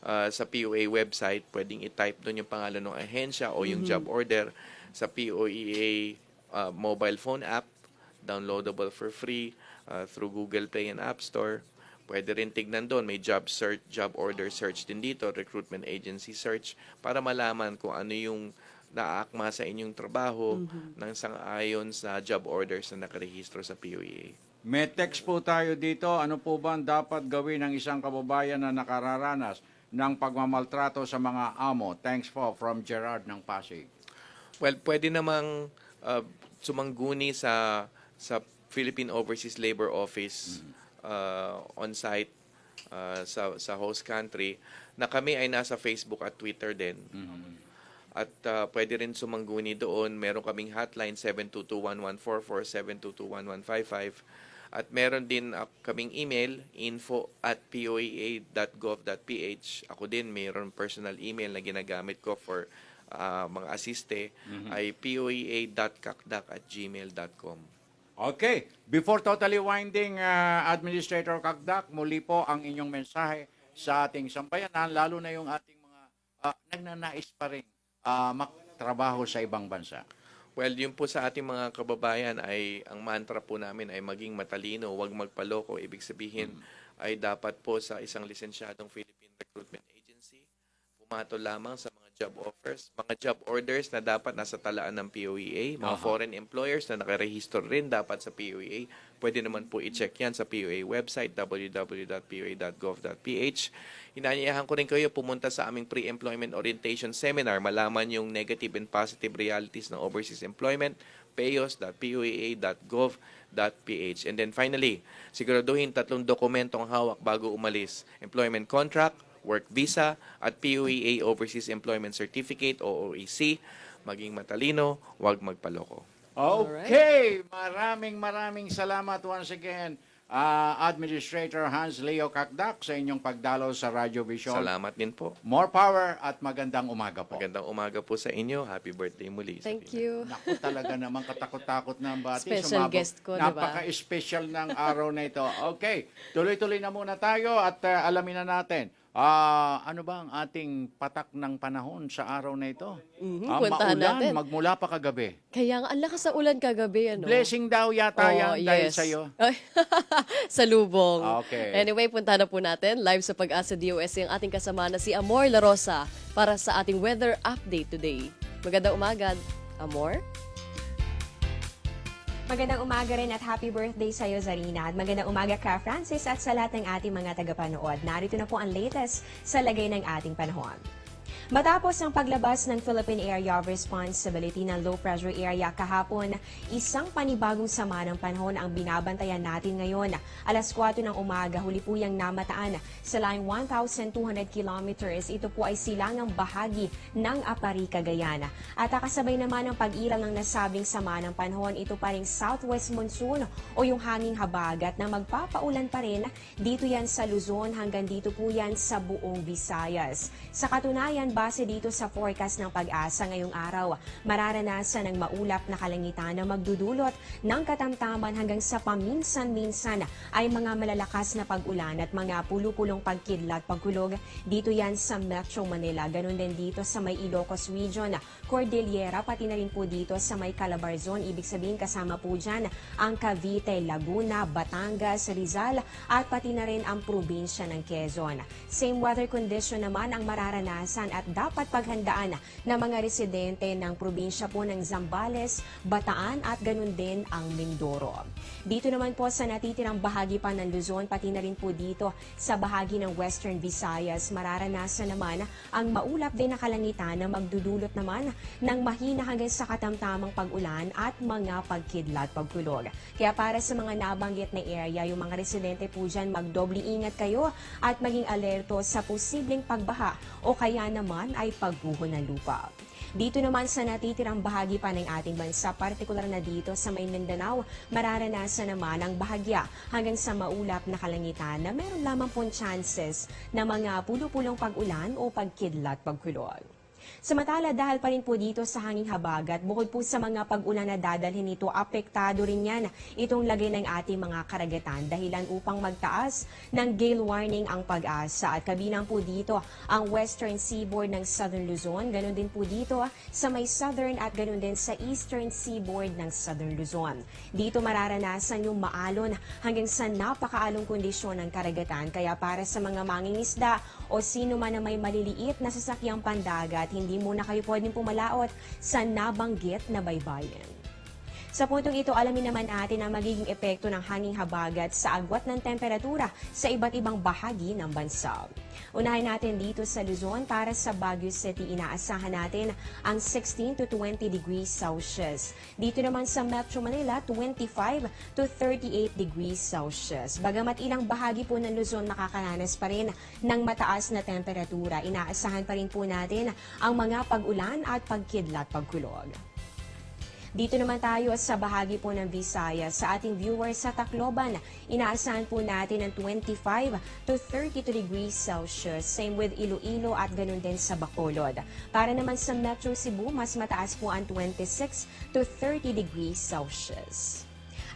sa POEA website. Pwedeng i-type doon yung pangalan ng ahensya o yung job order sa POEA mobile phone app, downloadable for free through Google Play and App Store. Pwede rin tignan doon, may job search, job order search din dito, recruitment agency search, para malaman kung ano yung naaakma sa inyong trabaho ng sang-ayon sa job orders na nakarehistro sa POEA. May text po tayo dito. Ano po ba ang dapat gawin ng isang kababayan na nakararanas ng pagmamaltrato sa mga amo? Thanks po from Gerard ng Pasig. Well, pwede namang sumangguni sa Philippine Overseas Labor Office on-site sa host country, na kami ay nasa Facebook at Twitter din. At pwede rin sumangguni doon. Meron kaming hotline 722-1144, 722-1155. At meron din kaming email, info@poea.gov.ph. Ako din, meron personal email na ginagamit ko for mga asiste, ay poea.kakdak@gmail.com. Okay. Before totally winding, Administrator Kakdak, muli po ang inyong mensahe sa ating sambayanan, lalo na yung ating mga nagnanais pa rin magtrabaho sa ibang bansa. Well, yun po sa ating mga kababayan ay ang mantra po namin ay maging matalino, huwag magpaloko. Ibig sabihin ay dapat po sa isang lisensyadong Philippine Recruitment Agency, pumato lamang sa mga job offers, mga job orders na dapat nasa talaan ng POEA, mga foreign employers na nakarehistro rin dapat sa POEA. Pwede naman po i-check yan sa POEA website, www.poea.gov.ph. Inaanyayahan ko rin kayo pumunta sa aming pre-employment orientation seminar, malaman yung negative and positive realities ng overseas employment, payos.poea.gov.ph. And then finally, siguraduhin 3 dokumentong hawak bago umalis: employment contract, work visa, at POEA Overseas Employment Certificate o OEC. Maging matalino, huwag magpaloko. Okay, maraming salamat once again, Administrator Hans Leo Kakdak, sa inyong pagdalaw sa Radyo Vision. Salamat din po. More power at magandang umaga po. Magandang umaga po sa inyo. Happy birthday muli. Thank you. Naku, talaga naman katakot-takot na ang bati. Special guest ko, diba? Napaka-special ng araw na ito. Okay, tuloy-tuloy na muna tayo at alamin na natin. Ano ba ang ating patak ng panahon sa araw na ito? Puntahan Maulan, natin. magmula pa kagabi. Kaya nga, ang lakas ng ulan kagabi, ano? Blessing daw yata yan dahil sa'yo. Ay, sa lubong. Okay. Anyway, punta na po natin. Live sa Pag-asa DOS ang ating kasama na si Amor La Rosa para sa ating weather update today. Magandang umaga, Amor. Magandang umaga rin at happy birthday sa iyo, Zarina. At magandang umaga ka, Francis, at sa lahat ng ating mga tagapanood. Narito na po ang latest sa lagay ng ating panahon. Matapos ang paglabas ng Philippine Area of Responsibility ng low pressure area kahapon, isang panibagong sama ng panahon ang binabantayan natin ngayon. Alas 4 ng umaga, huli po yung namataan sa line 1,200 kilometers. Ito po ay silangang bahagi ng Apari, Cagayan. At kasabay naman ng pag-iral ng nasabing sama ng panahon, ito pa ring southwest monsoon o yung hanging habagat na magpapaulan pa rin dito yan sa Luzon hanggang dito po yan sa buong Visayas. Sa katunayan, base dito sa forecast ng Pag-asa ngayong araw, mararanasan ng maulap na kalangitan na magdudulot ng katamtaman hanggang sa paminsan-minsan ay mga malalakas na pag-ulan at mga pulupulong pagkidlat, pagkulog dito yan sa Metro Manila. Ganon din dito sa may Ilocos Region, Cordillera, pati na rin po dito sa may Calabarzon. Ibig sabihin kasama po dyan ang Cavite, Laguna, Batangas, Rizal at pati na rin ang probinsya ng Quezon. Same weather condition naman ang mararanasan at dapat paghandaan ng mga residente ng probinsya po ng Zambales, Bataan at ganun din ang Mindoro. Dito naman po sa natitirang bahagi pa ng Luzon, pati na rin po dito sa bahagi ng Western Visayas, mararanasan naman ang maulap din na kalangitan na magdudulot naman ng mahina hanggang sa katamtamang pag-ulan at mga pagkidlat, pagkulog. Kaya para sa mga nabanggit na area, yung mga residente po dyan, magdoble ingat kayo at maging alerto sa posibleng pagbaha o kaya naman ay pagguho ng lupa. Dito naman sa natitirang bahagi pa ng ating bansa, partikular na dito sa may Mindanao, mararanasan naman ang bahagya hanggang sa maulap na kalangitan na meron lamang pong chances na mga pulo-pulong pag-ulan o pagkidlat pagkulog. Samantala, dahil pa rin po dito sa hanging habagat, bukod po sa mga pag-ulan na dadalhin nito, apektado rin yan itong lagay ng ating mga karagatan dahilan upang magtaas ng gale warning ang Pag-asa. At kabilang po dito ang western seaboard ng Southern Luzon, ganun din po dito sa may southern at ganun din sa eastern seaboard ng Southern Luzon. Dito mararanasan yung maalon hanggang sa napakaalong kondisyon ng karagatan. Kaya para sa mga mangingisda o sino man na may maliliit na sasakyang pandagat, hindi muna kayo pwedeng pumalaot sa nabanggit na baybayin. Sa puntong ito, alamin naman natin ang magiging epekto ng hanging habagat sa agwat ng temperatura sa iba't ibang bahagi ng bansa. Unahin natin dito sa Luzon. Para sa Baguio City, inaasahan natin ang 16 to 20 degrees Celsius. Dito naman sa Metro Manila, 25 to 38 degrees Celsius. Bagamat ilang bahagi po ng Luzon makakaranas pa rin ng mataas na temperatura, inaasahan pa rin po natin ang mga pag-ulan at pagkidlat pagkulog. Dito naman tayo sa bahagi po ng Visayas. Sa ating viewers sa Tacloban, inaasahan po natin ang 25 to 32 degrees Celsius. Same with Iloilo at ganun din sa Bacolod. Para naman sa Metro Cebu, mas mataas po ang 26 to 30 degrees Celsius.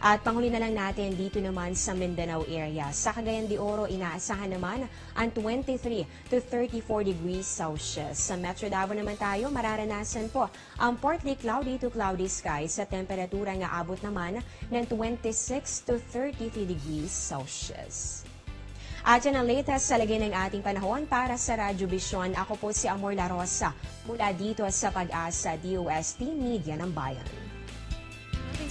At panghuli na lang natin dito naman sa Mindanao area. Sa Cagayan de Oro, inaasahan naman ang 23 to 34 degrees Celsius. Sa Metro Davao naman tayo, mararanasan po ang partly cloudy to cloudy sky sa temperatura nga abot naman ng 26 to 33 degrees Celsius. At yan ang latest sa lagay ng ating panahon para sa Radyo Vision. Ako po si Amor La Rosa mula dito sa Pag-asa DOST Media ng Bayan.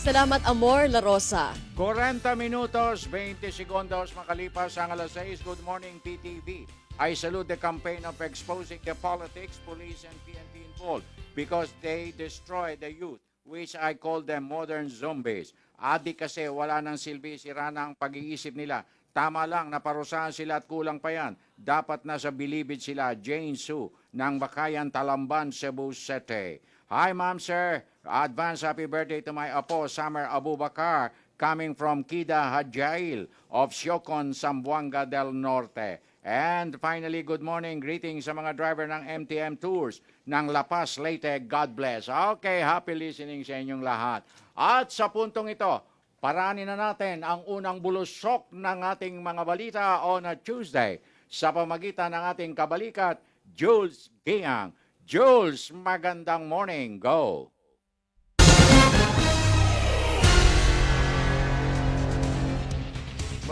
Salamat, Amor La Rosa. 40 minutos, 20 segundos makalipas ang alas 6. Good morning, PTV. I salute the campaign of exposing the politics, police, and PNP involved because they destroy the youth, which I call them modern zombies. Adi kasi wala nang silbi, sira na ang pag-iisip nila. Tama lang, naparusahan sila at kulang pa yan. Dapat nasa bilibid sila. Jane Sue ng Bakayan, Talamban, Cebu City. Hi, Ma'am, Sir. Advance happy birthday to my apo, Summer Abubakar, coming from Kida Hadjail of Siocon, Zamboanga del Norte. And finally, good morning. Greetings sa mga driver ng MTM Tours ng La Paz, Leyte. God bless. Okay, happy listening sa inyong lahat. At sa puntong ito, paranin na natin ang unang bulusok ng ating mga balita on a Tuesday sa pamagitan ng ating kabalikat, Jules Giang. Jules, magandang morning. Go!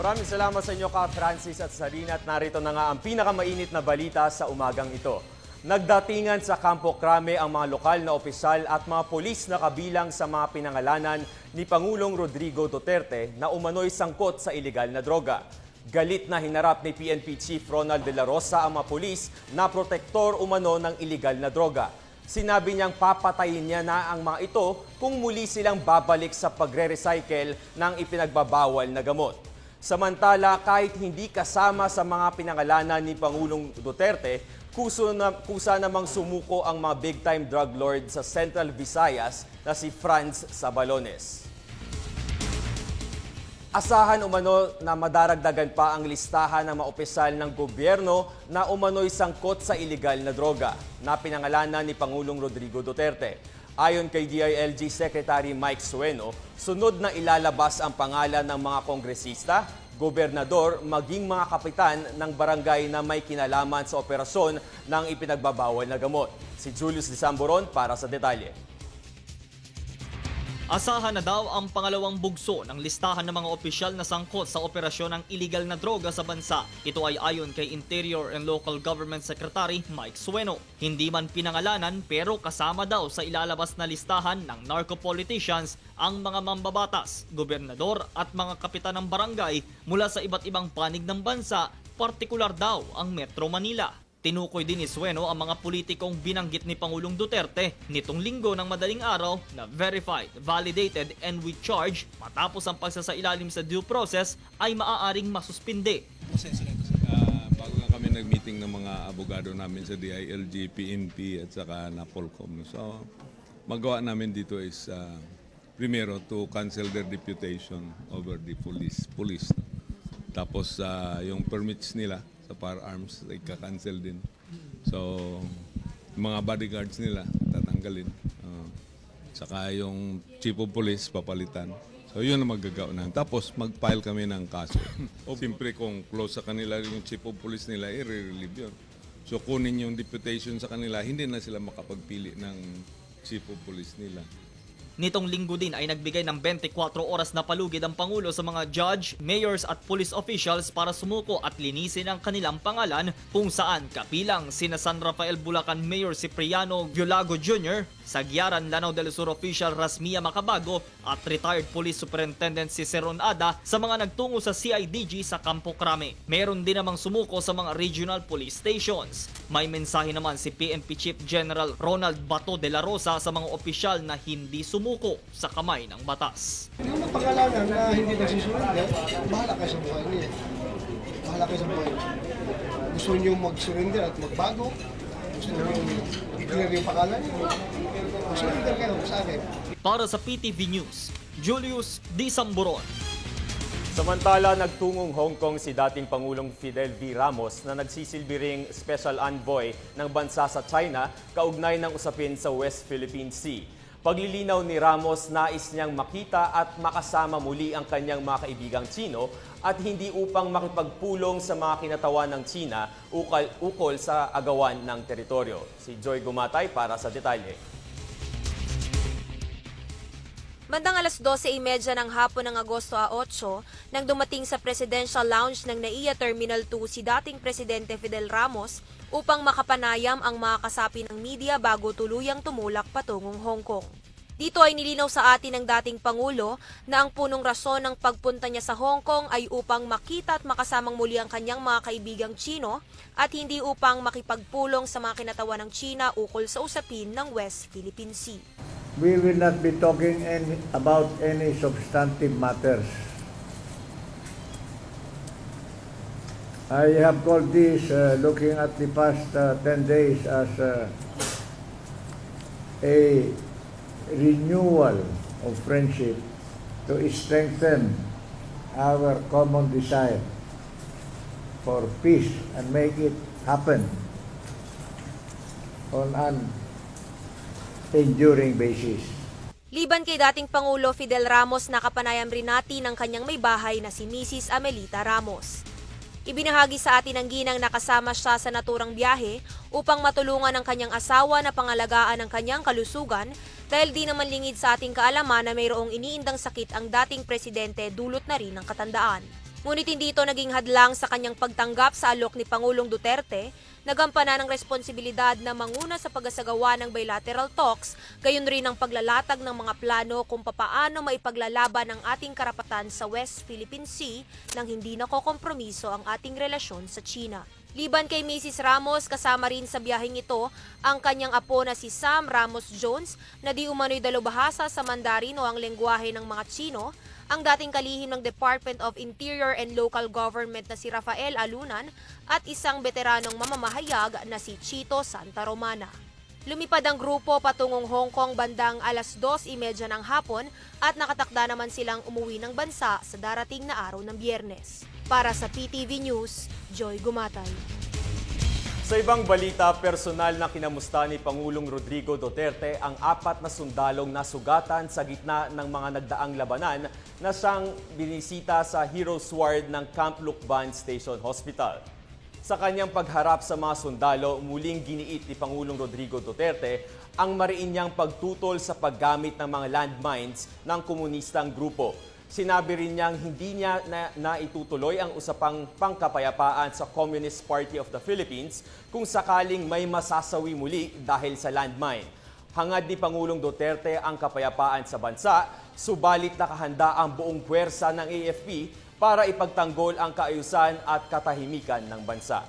Maraming salamat sa inyo, Ka Francis at Sarina, at narito na nga ang pinakamainit na balita sa umagang ito. Nagdatingan sa Campo Crame ang mga lokal na opisyal at mga polis na kabilang sa mga pinangalanan ni Pangulong Rodrigo Duterte na umano'y sangkot sa ilegal na droga. Galit na hinarap ni PNP Chief Ronald De La Rosa ang mga polis na protektor umano ng ilegal na droga. Sinabi niyang papatayin niya na ang mga ito kung muli silang babalik sa pagre-recycle ng ipinagbabawal na gamot. Samantala, kahit hindi kasama sa mga pinangalanan ni Pangulong Duterte, kusa namang sumuko ang mga big-time drug lord sa Central Visayas na si Franz Sabalones. Asahan umano na madaragdagan pa ang listahan ng mga opisyal ng gobyerno na umano'y sangkot sa ilegal na droga na pinangalanan ni Pangulong Rodrigo Duterte. Ayon kay DILG Secretary Mike Sueno, sunod na ilalabas ang pangalan ng mga kongresista, gobernador, maging mga kapitan ng barangay na may kinalaman sa operasyon ng ipinagbabawal na gamot. Si Julius Disamboron para sa detalye. Asahan na daw ang pangalawang bugso ng listahan ng mga opisyal na sangkot sa operasyon ng iligal na droga sa bansa. Ito ay ayon kay Interior and Local Government Secretary Mike Sueno. Hindi man pinangalanan pero kasama daw sa ilalabas na listahan ng narco-politicians ang mga mambabatas, gobernador at mga kapitan ng barangay mula sa iba't ibang panig ng bansa, partikular daw ang Metro Manila. Tinukoy din ni Sueno ang mga politikong binanggit ni Pangulong Duterte nitong linggo ng madaling araw na verified, validated, and with charge matapos ang pagsasailalim sa due process ay maaaring masuspinde. Proseso na ito, bago nga kami nag-meeting ng mga abogado namin sa DILG, PNP at saka NAPOLCOM. So magawa namin dito is primero to cancel their deputation over the police. Tapos yung permits nila sa firearms ay ka-cancel din. So mga bodyguards nila tatanggalin. Saka yung chief of police papalitan. So yun ang magagawa namin. Tapos mag-file kami ng kaso. Siyempre kung close sa kanila yung chief of police nila, i-relieve yun. So kunin yung deputation sa kanila, hindi na sila makapagpili ng chief of police nila. Nitong linggo din ay nagbigay ng 24 oras na palugid ang Pangulo sa mga judge, mayors at police officials para sumuko at linisin ang kanilang pangalan kung saan kapilang sina San Rafael Bulacan Mayor Cipriano Violago Jr., Sagyaran Lanao del Sur official Rasmia Macabago at retired police superintendent si Seron Ada sa mga nagtungo sa CIDG sa Campo Crame. Meron din namang sumuko sa mga regional police stations. May mensahe naman si PNP Chief General Ronald Bato de la Rosa sa mga opisyal na hindi sumuko sa kamay ng batas. Yung pangalanan na hindi nagsusurrender, bahala kayo sa buhay niya. Bahala kayo sa buhay. Gusto niyo mag-surrender at magbago, gusto niyo i-clear yung pangalan niyo, mag-surrender kayo sa akin. Para sa PTV News, Julius D. Samburon. Samantala, nagtungong Hong Kong si dating Pangulong Fidel V. Ramos na nagsisilbi ring special envoy ng bansa sa China kaugnay ng usapin sa West Philippine Sea. Paglilinaw ni Ramos, nais niyang makita at makasama muli ang kanyang mga kaibigang Tsino at hindi upang makipagpulong sa mga kinatawan ng Tsina ukol sa agawan ng teritoryo. Si Joy Gumatay para sa detalye. Bandang alas 12:30 ng hapon ng Agosto 8, nang dumating sa Presidential Lounge ng NAIA Terminal 2 si dating Presidente Fidel Ramos upang makapanayam ang mga kasapi ng media bago tuluyang tumulak patungong Hong Kong. Dito ay nilinaw sa atin ng dating Pangulo na ang punong rason ng pagpunta niya sa Hong Kong ay upang makita at makasamang muli ang kanyang mga kaibigang Tsino at hindi upang makipagpulong sa mga kinatawan ng Tsina ukol sa usapin ng West Philippine Sea. We will not be talking about any substantive matters. I have called this, looking at the past 10 days, as a renewal of friendship to strengthen our common desire for peace and make it happen on an enduring basis. Liban kay dating Pangulo Fidel Ramos, nakapanayam rin natin ang kanyang may bahay na si Mrs. Amelita Ramos. Ibinahagi sa atin ang ginang nakasama siya sa naturang biyahe upang matulungan ang kanyang asawa na pangalagaan ang kanyang kalusugan dahil di naman lingid sa ating kaalaman na mayroong iniindang sakit ang dating presidente dulot na rin ng katandaan. Ngunit hindi ito naging hadlang sa kanyang pagtanggap sa alok ni Pangulong Duterte, nagampanan ng responsibilidad na manguna sa pag-asagawa ng bilateral talks, gayon rin ang paglalatag ng mga plano kung papaano maipaglalaban ang ating karapatan sa West Philippine Sea nang hindi nakokompromiso ang ating relasyon sa China. Liban kay Mrs. Ramos, kasama rin sa biyaheng ito ang kanyang apo na si Sam Ramos Jones na di umano'y dalubhasa sa Mandarin o ang lengguwahe ng mga Tsino, ang dating kalihim ng Department of Interior and Local Government na si Rafael Alunan at isang veteranong mamamahayag na si Chito Santa Romana. Lumipad ang grupo patungong Hong Kong bandang alas 2:30 ng hapon at nakatakda naman silang umuwi ng bansa sa darating na araw ng Biyernes. Para sa PTV News, Joy Gumatay. Sa ibang balita, personal na kinamusta ni Pangulong Rodrigo Duterte ang 4 na sundalong nasugatan sa gitna ng mga nagdaang labanan na siyang binisita sa Heroes Ward ng Camp Lucban Station Hospital. Sa kanyang pagharap sa mga sundalo, muling giniit ni Pangulong Rodrigo Duterte ang mariin niyang pagtutol sa paggamit ng mga landmines ng komunistang grupo. Sinabi rin niyang hindi niya naitutuloy ang usapang pangkapayapaan sa Communist Party of the Philippines kung sakaling may masasawi muli dahil sa landmine. Hangad ni Pangulong Duterte ang kapayapaan sa bansa, subalit nakahanda ang buong puwersa ng AFP para ipagtanggol ang kaayusan at katahimikan ng bansa.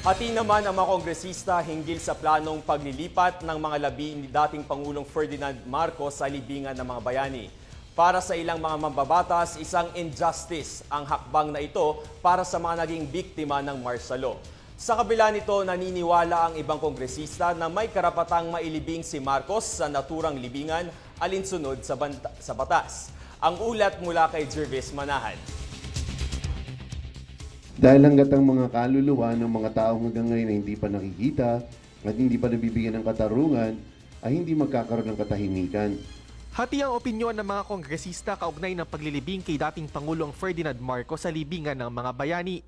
Hati naman ang mga kongresista hinggil sa planong paglilipat ng mga labi ni dating Pangulong Ferdinand Marcos sa libingan ng mga bayani. Para sa ilang mga mambabatas, isang injustice ang hakbang na ito para sa mga naging biktima ng martial law. Sa kabila nito, naniniwala ang ibang kongresista na may karapatang mailibing si Marcos sa naturang libingan alinsunod sa batas. Ang ulat mula kay Jervis Manahan. Dahil hanggat ang mga kaluluwa ng mga taong hanggang ngayon ay hindi pa nakikita at hindi pa nabibigyan ng katarungan, ay hindi magkakaroon ng katahimikan. Hati ang opinyon ng mga kongresista kaugnay ng paglilibing kay dating Pangulong Ferdinand Marcos sa libingan ng mga bayani.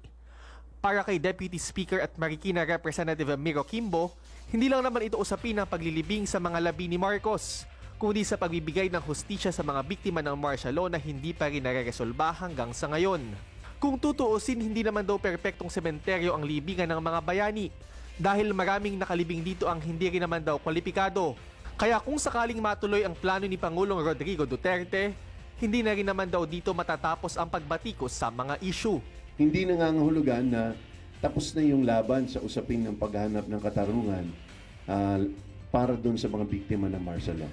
Para kay Deputy Speaker at Marikina Representative Miro Kimbo, hindi lang naman ito usapin ng paglilibing sa mga labi ni Marcos, kundi sa pagbibigay ng hustisya sa mga biktima ng martial law na hindi pa rin nare-resolba hanggang sa ngayon. Kung tutuusin, hindi naman daw perpektong sementeryo ang libingan ng mga bayani dahil maraming nakalibing dito ang hindi rin naman daw kwalipikado. Kaya kung sakaling matuloy ang plano ni Pangulong Rodrigo Duterte, hindi na rin naman daw dito matatapos ang pagbatikos sa mga issue. Hindi nangangahulugan na tapos na yung laban sa usapin ng paghahanap ng katarungan para doon sa mga biktima ng martial law.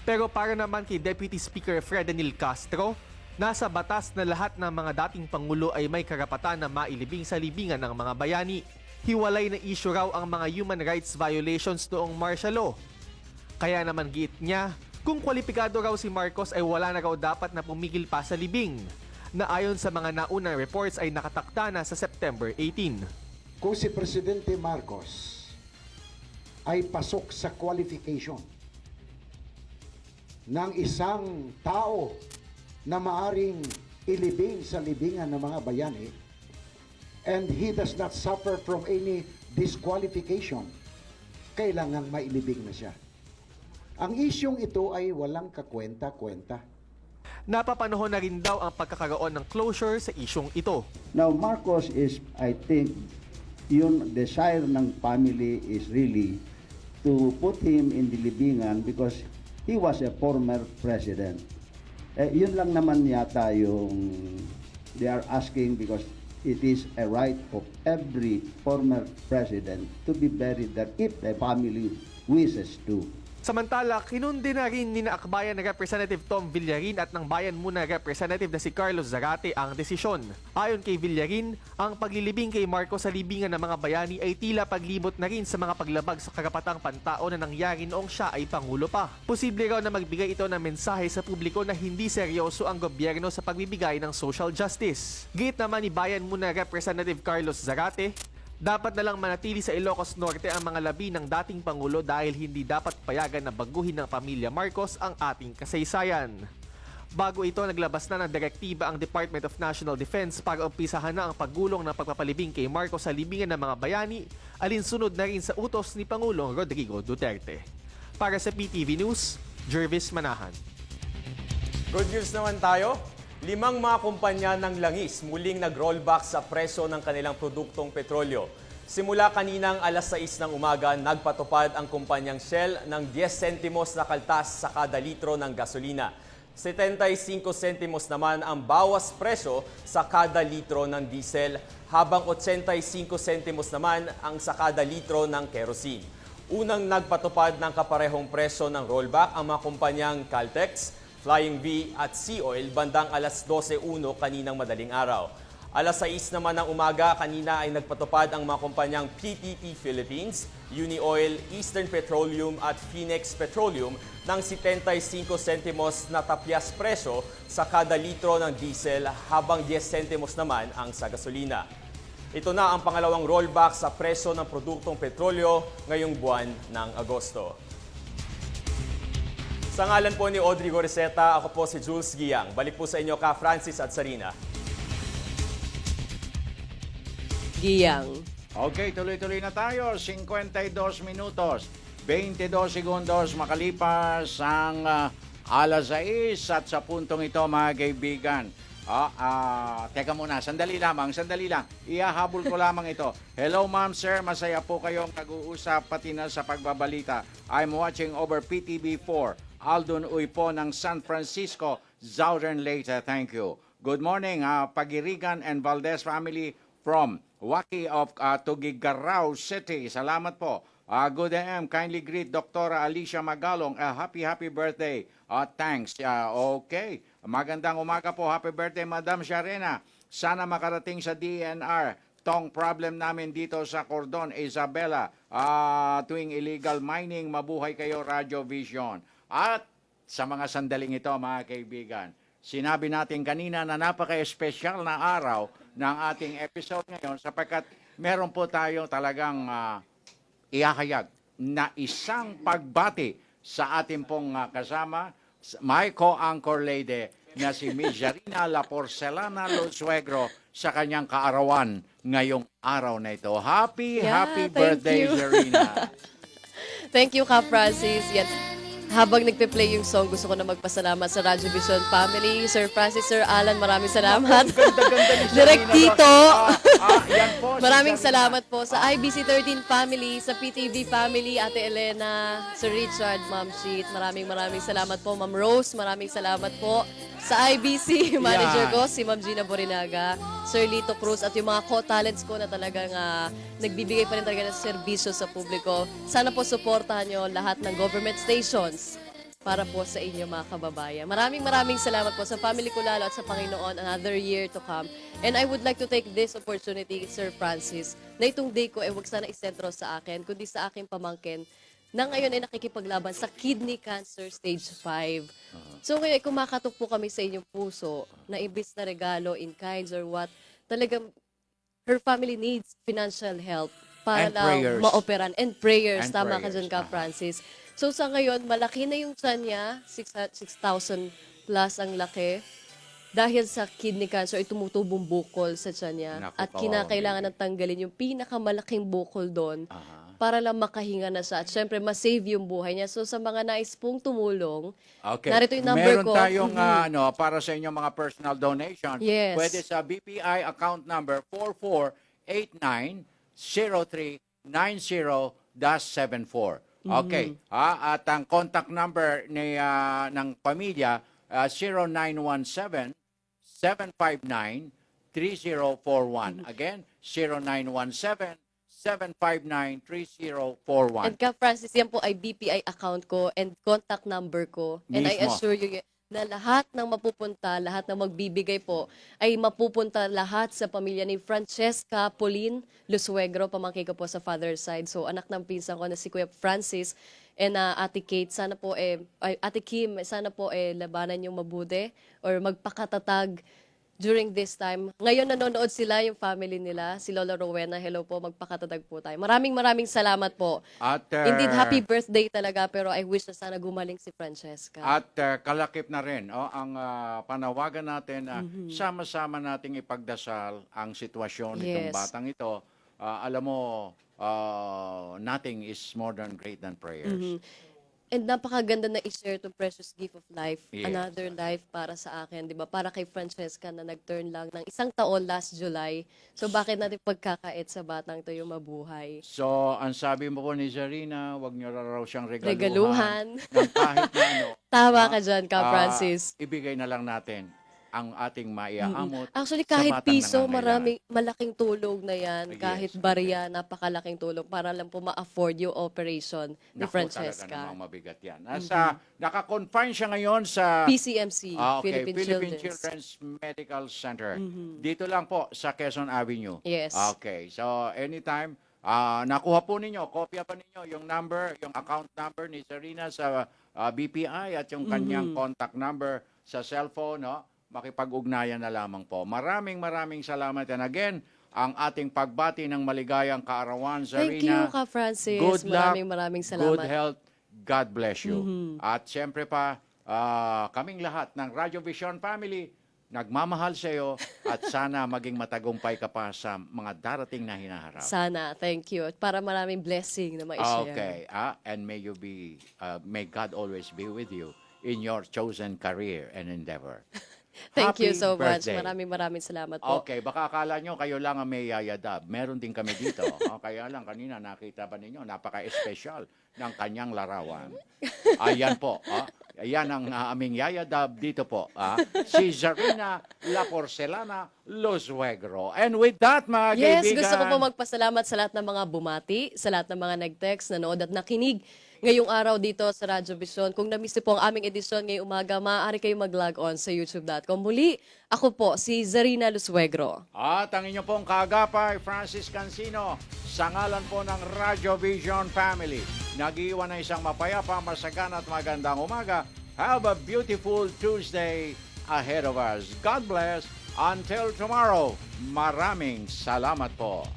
Pero para naman kay Deputy Speaker Fredenil Castro, nasa batas na lahat ng mga dating Pangulo ay may karapatan na mailibing sa libingan ng mga bayani. Hiwalay na issue raw ang mga human rights violations noong martial law. Kaya naman giit niya, kung kwalipikado raw si Marcos ay wala na raw dapat na pumigil pa sa libing, na ayon sa mga naunang reports ay nakatakda na sa September 18. Kung si Presidente Marcos ay pasok sa qualification ng isang tao na maaring ilibing sa libingan ng mga bayani and he does not suffer from any disqualification, kailangan mailibing na siya. Ang isyong ito ay walang kakwenta-kwenta. Napapanahon na rin daw ang pagkakaroon ng closure sa isyong ito. Now, Marcos is, I think, yung desire ng family is really to put him in the libingan because he was a former president. Yun lang naman yata yung they are asking because it is a right of every former president to be buried there if the family wishes to. Samantala, kinundi na rin ni Akbayan na Representative Tom Villarin at ng Bayan Muna Representative na si Carlos Zarate ang desisyon. Ayon kay Villarin, ang paglilibing kay Marcos sa libingan ng mga bayani ay tila paglibot na rin sa mga paglabag sa karapatang pantao na nangyari noong siya ay Pangulo pa. Posible raw na magbigay ito ng mensahe sa publiko na hindi seryoso ang gobyerno sa pagbibigay ng social justice. Gate naman ni Bayan Muna Representative Carlos Zarate, dapat na lang manatili sa Ilocos Norte ang mga labi ng dating Pangulo dahil hindi dapat payagan na baguhin ng pamilya Marcos ang ating kasaysayan. Bago ito, naglabas na ng direktiba ang Department of National Defense para umpisahan na ang paggulong ng pagpapalibing kay Marcos sa libingan ng mga bayani, alinsunod na rin sa utos ni Pangulong Rodrigo Duterte. Para sa PTV News, Jervis Manahan. Good news naman tayo. 5 mga kumpanya ng langis muling nag-rollback sa presyo ng kanilang produktong petrolyo. Simula kaninang alas 6 ng umaga, nagpatupad ang kumpanyang Shell ng 10 sentimos na kaltas sa kada litro ng gasolina. 75 sentimos naman ang bawas presyo sa kada litro ng diesel, habang 85 sentimos naman ang sa kada litro ng kerosene. Unang nagpatupad ng kaparehong presyo ng rollback ang mga kumpanyang Caltex, Flying V at Sea Oil bandang alas 12:01 kaninang madaling araw. Alas 6 naman ng umaga kanina ay nagpatupad ang mga kumpanyang PTT Philippines, Unioil, Eastern Petroleum at Phoenix Petroleum ng 75 sentimos na tapyas presyo sa kada litro ng diesel, habang 10 sentimos naman ang sa gasolina. Ito na ang pangalawang rollback sa presyo ng produktong petrolyo ngayong buwan ng Agosto. Sa ngalan po ni Audrey Goriseta, ako po si Jules Giang. Balik po sa inyo ka Francis at Sarina. Giyang. Okay, tuloy-tuloy na tayo. 52 minutos, 22 segundos makalipas ang alas 6 at sa puntong ito mga kaibigan. Teka muna, sandali lang. Ihahabol ko lamang ito. Hello ma'am, sir, masaya po kayong nag-uusap pati na sa pagbabalita. I'm watching over PTV4. Aldon Uy po ng San Francisco, Southern Leyte. Thank you. Good morning, Pagirigan and Valdez family from Waki of Tuguegarao City. Salamat po. Good AM, kindly greet Dr. Alicia Magalong. Happy birthday. Thanks. Okay. Magandang umaga po. Happy birthday, Madam Sharena. Sana makarating sa DNR tong problem namin dito sa Cordon, Isabela, tuwing illegal mining. Mabuhay kayo, Radyo Vision. At sa mga sandaling ito, mga kaibigan, sinabi natin kanina na napaka-espesyal na araw ng ating episode ngayon sapagkat meron po tayo talagang iahayag na isang pagbati sa ating pong kasama, my co-anchor lady na si Miss Jarina La Porcelana Lusuegro sa kanyang kaarawan ngayong araw na ito. Happy thank birthday, you. Jarina. Thank you, Ka Francis. Yan. Habang nagpe-play yung song, gusto ko na magpasalamat sa Radyo Vision family. Sir Francis, Sir Alan, maraming salamat. Ganda-ganda ni Direct Jarina. Tito. Yan po, si Maraming Jarina. salamat po sa IBC 13 family, sa PTV family, Ate Elena, Sir Richard, Ma'am Sheet. Maraming salamat po, Ma'am Rose. Maraming salamat po sa IBC manager ko, si Ma'am Gina Borinaga, Sir Lito Cruz, at yung mga co-talents ko na talagang nagbibigay pa rin talaga ng serbisyo sa publiko. Sana po suportahan nyo lahat ng government stations para po sa inyo mga kababayan. Maraming salamat po sa family ko lalo at sa Panginoon, another year to come. And I would like to take this opportunity, Sir Francis, na itong day ko wag sana isentro sa akin, kundi sa aking pamangkin na ngayon ay nakikipaglaban sa kidney cancer stage 5. So ngayon, kumakatok po kami sa inyong puso na imbis na regalo in kinds or what, talagang her family needs financial help para And lang prayers. maoperan. And prayers. And Tama ka prayers. dyan, Ka Francis. So sa ngayon, malaki na yung tiyan niya, 6,000 plus ang laki. Dahil sa kidney cancer, ay tumutubong bukol sa tiyan niya. Naku, At kinakailangan na tanggalin yung pinakamalaking bukol doon para lang makahinga na siya. At syempre, masave yung buhay niya. So sa mga nais pong tumulong, Okay. narito yung number Meron ko. tayong para sa inyong mga personal donation. Yes. Pwede sa BPI account number 4489-0390-74. Okay. At ang contact number ng pamilya 0917-759-3041. Again, 0917-759-3041. And Ka Francis, yan po ay BPI account ko and contact number ko. And I Mismo. assure you na lahat ng mapupunta, lahat ng magbibigay po, ay mapupunta lahat sa pamilya ni Francesca Pauline Lusuegro, pamangkin ko po sa father's side. So anak ng pinsan ko na si Kuya Francis and Ate Kate, sana po Ate Kim, sana po labanan yung mabuti or magpakatatag during this time. Ngayon nanonood sila, yung family nila, si Lola Rowena. Hello po, magpakatatag po tayo. Maraming salamat po. At, Indeed, happy birthday talaga, pero I wish na sana gumaling si Francesca. At kalakip na rin ang panawagan natin na sama-sama nating ipagdasal ang sitwasyon nitong Yes. batang ito. Alam mo, nothing is more than great than prayers. And napakaganda na i-share itong precious gift of life. Yes. Another life para sa akin, di ba? Para kay Francesca na nag-turn lang ng 1 taon last July. So bakit natin pagkakait sa batang to yung mabuhay? So, ang sabi mo po ni Zarina, wag niyo raw siyang regaluhan. Regaluhan. ng kahit na ano. Tama ka dyan, Ka Francis. Ibigay na lang natin ang ating maiaamot. Actually, sa kahit batang piso, nangangailangan. malaking tulong na yan. Yes. Kahit barya, napakalaking tulong para lang po ma-afford yung operation ni Naku, Francesca. talaga namang mabigat yan. Naka-confine siya ngayon sa PCMC, okay, Philippine Children's. Children's Medical Center. Dito lang po sa Quezon Avenue. Yes. Okay. So, anytime, nakuha po ninyo, kopya pa ninyo yung number, yung account number ni Sarina sa BPI at yung kanyang contact number sa cellphone, no? Makipag-ugnayan na lamang po. Maraming salamat. And again, ang ating pagbati ng maligayang kaarawan, Zarina. Thank you, Ka Francis. Good luck, Maraming salamat. good health, God bless you. At siyempre pa, kaming lahat ng Radyo Vision family, nagmamahal sa iyo at sana maging matagumpay ka pa sa mga darating na hinaharap. Sana. Thank you. At para maraming blessing na ma-share. Okay. And may God always be with you in your chosen career and endeavor. Thank you Happy so much. birthday. Maraming salamat po. Okay, baka akala nyo kayo lang ang may yayadab. Meron din kami dito. Kaya lang kanina nakita ba ninyo, napaka-espesyal ng kanyang larawan. Ayan po. Yan ang aming yayadab dito po. Si Zarina La Porcelana Lozuegro. And with that, mga Yes, kaibigan. gusto ko po magpasalamat sa lahat ng mga bumati, sa lahat ng mga nag-text, nanood at nakinig ngayong araw dito sa Radyo Vision. Kung na-miss niyo po ang aming edisyon ngayong umaga, maaari kayo mag-log on sa youtube.com. Muli, ako po, si Zarina Lozuegro. At ang inyo pong kaagapay, Francis Cancino, sa ngalan po ng Radyo Vision Family. Nag-iwan na isang mapayapa, masagana at magandang umaga. Have a beautiful Tuesday ahead of us. God bless. Until tomorrow, maraming salamat po.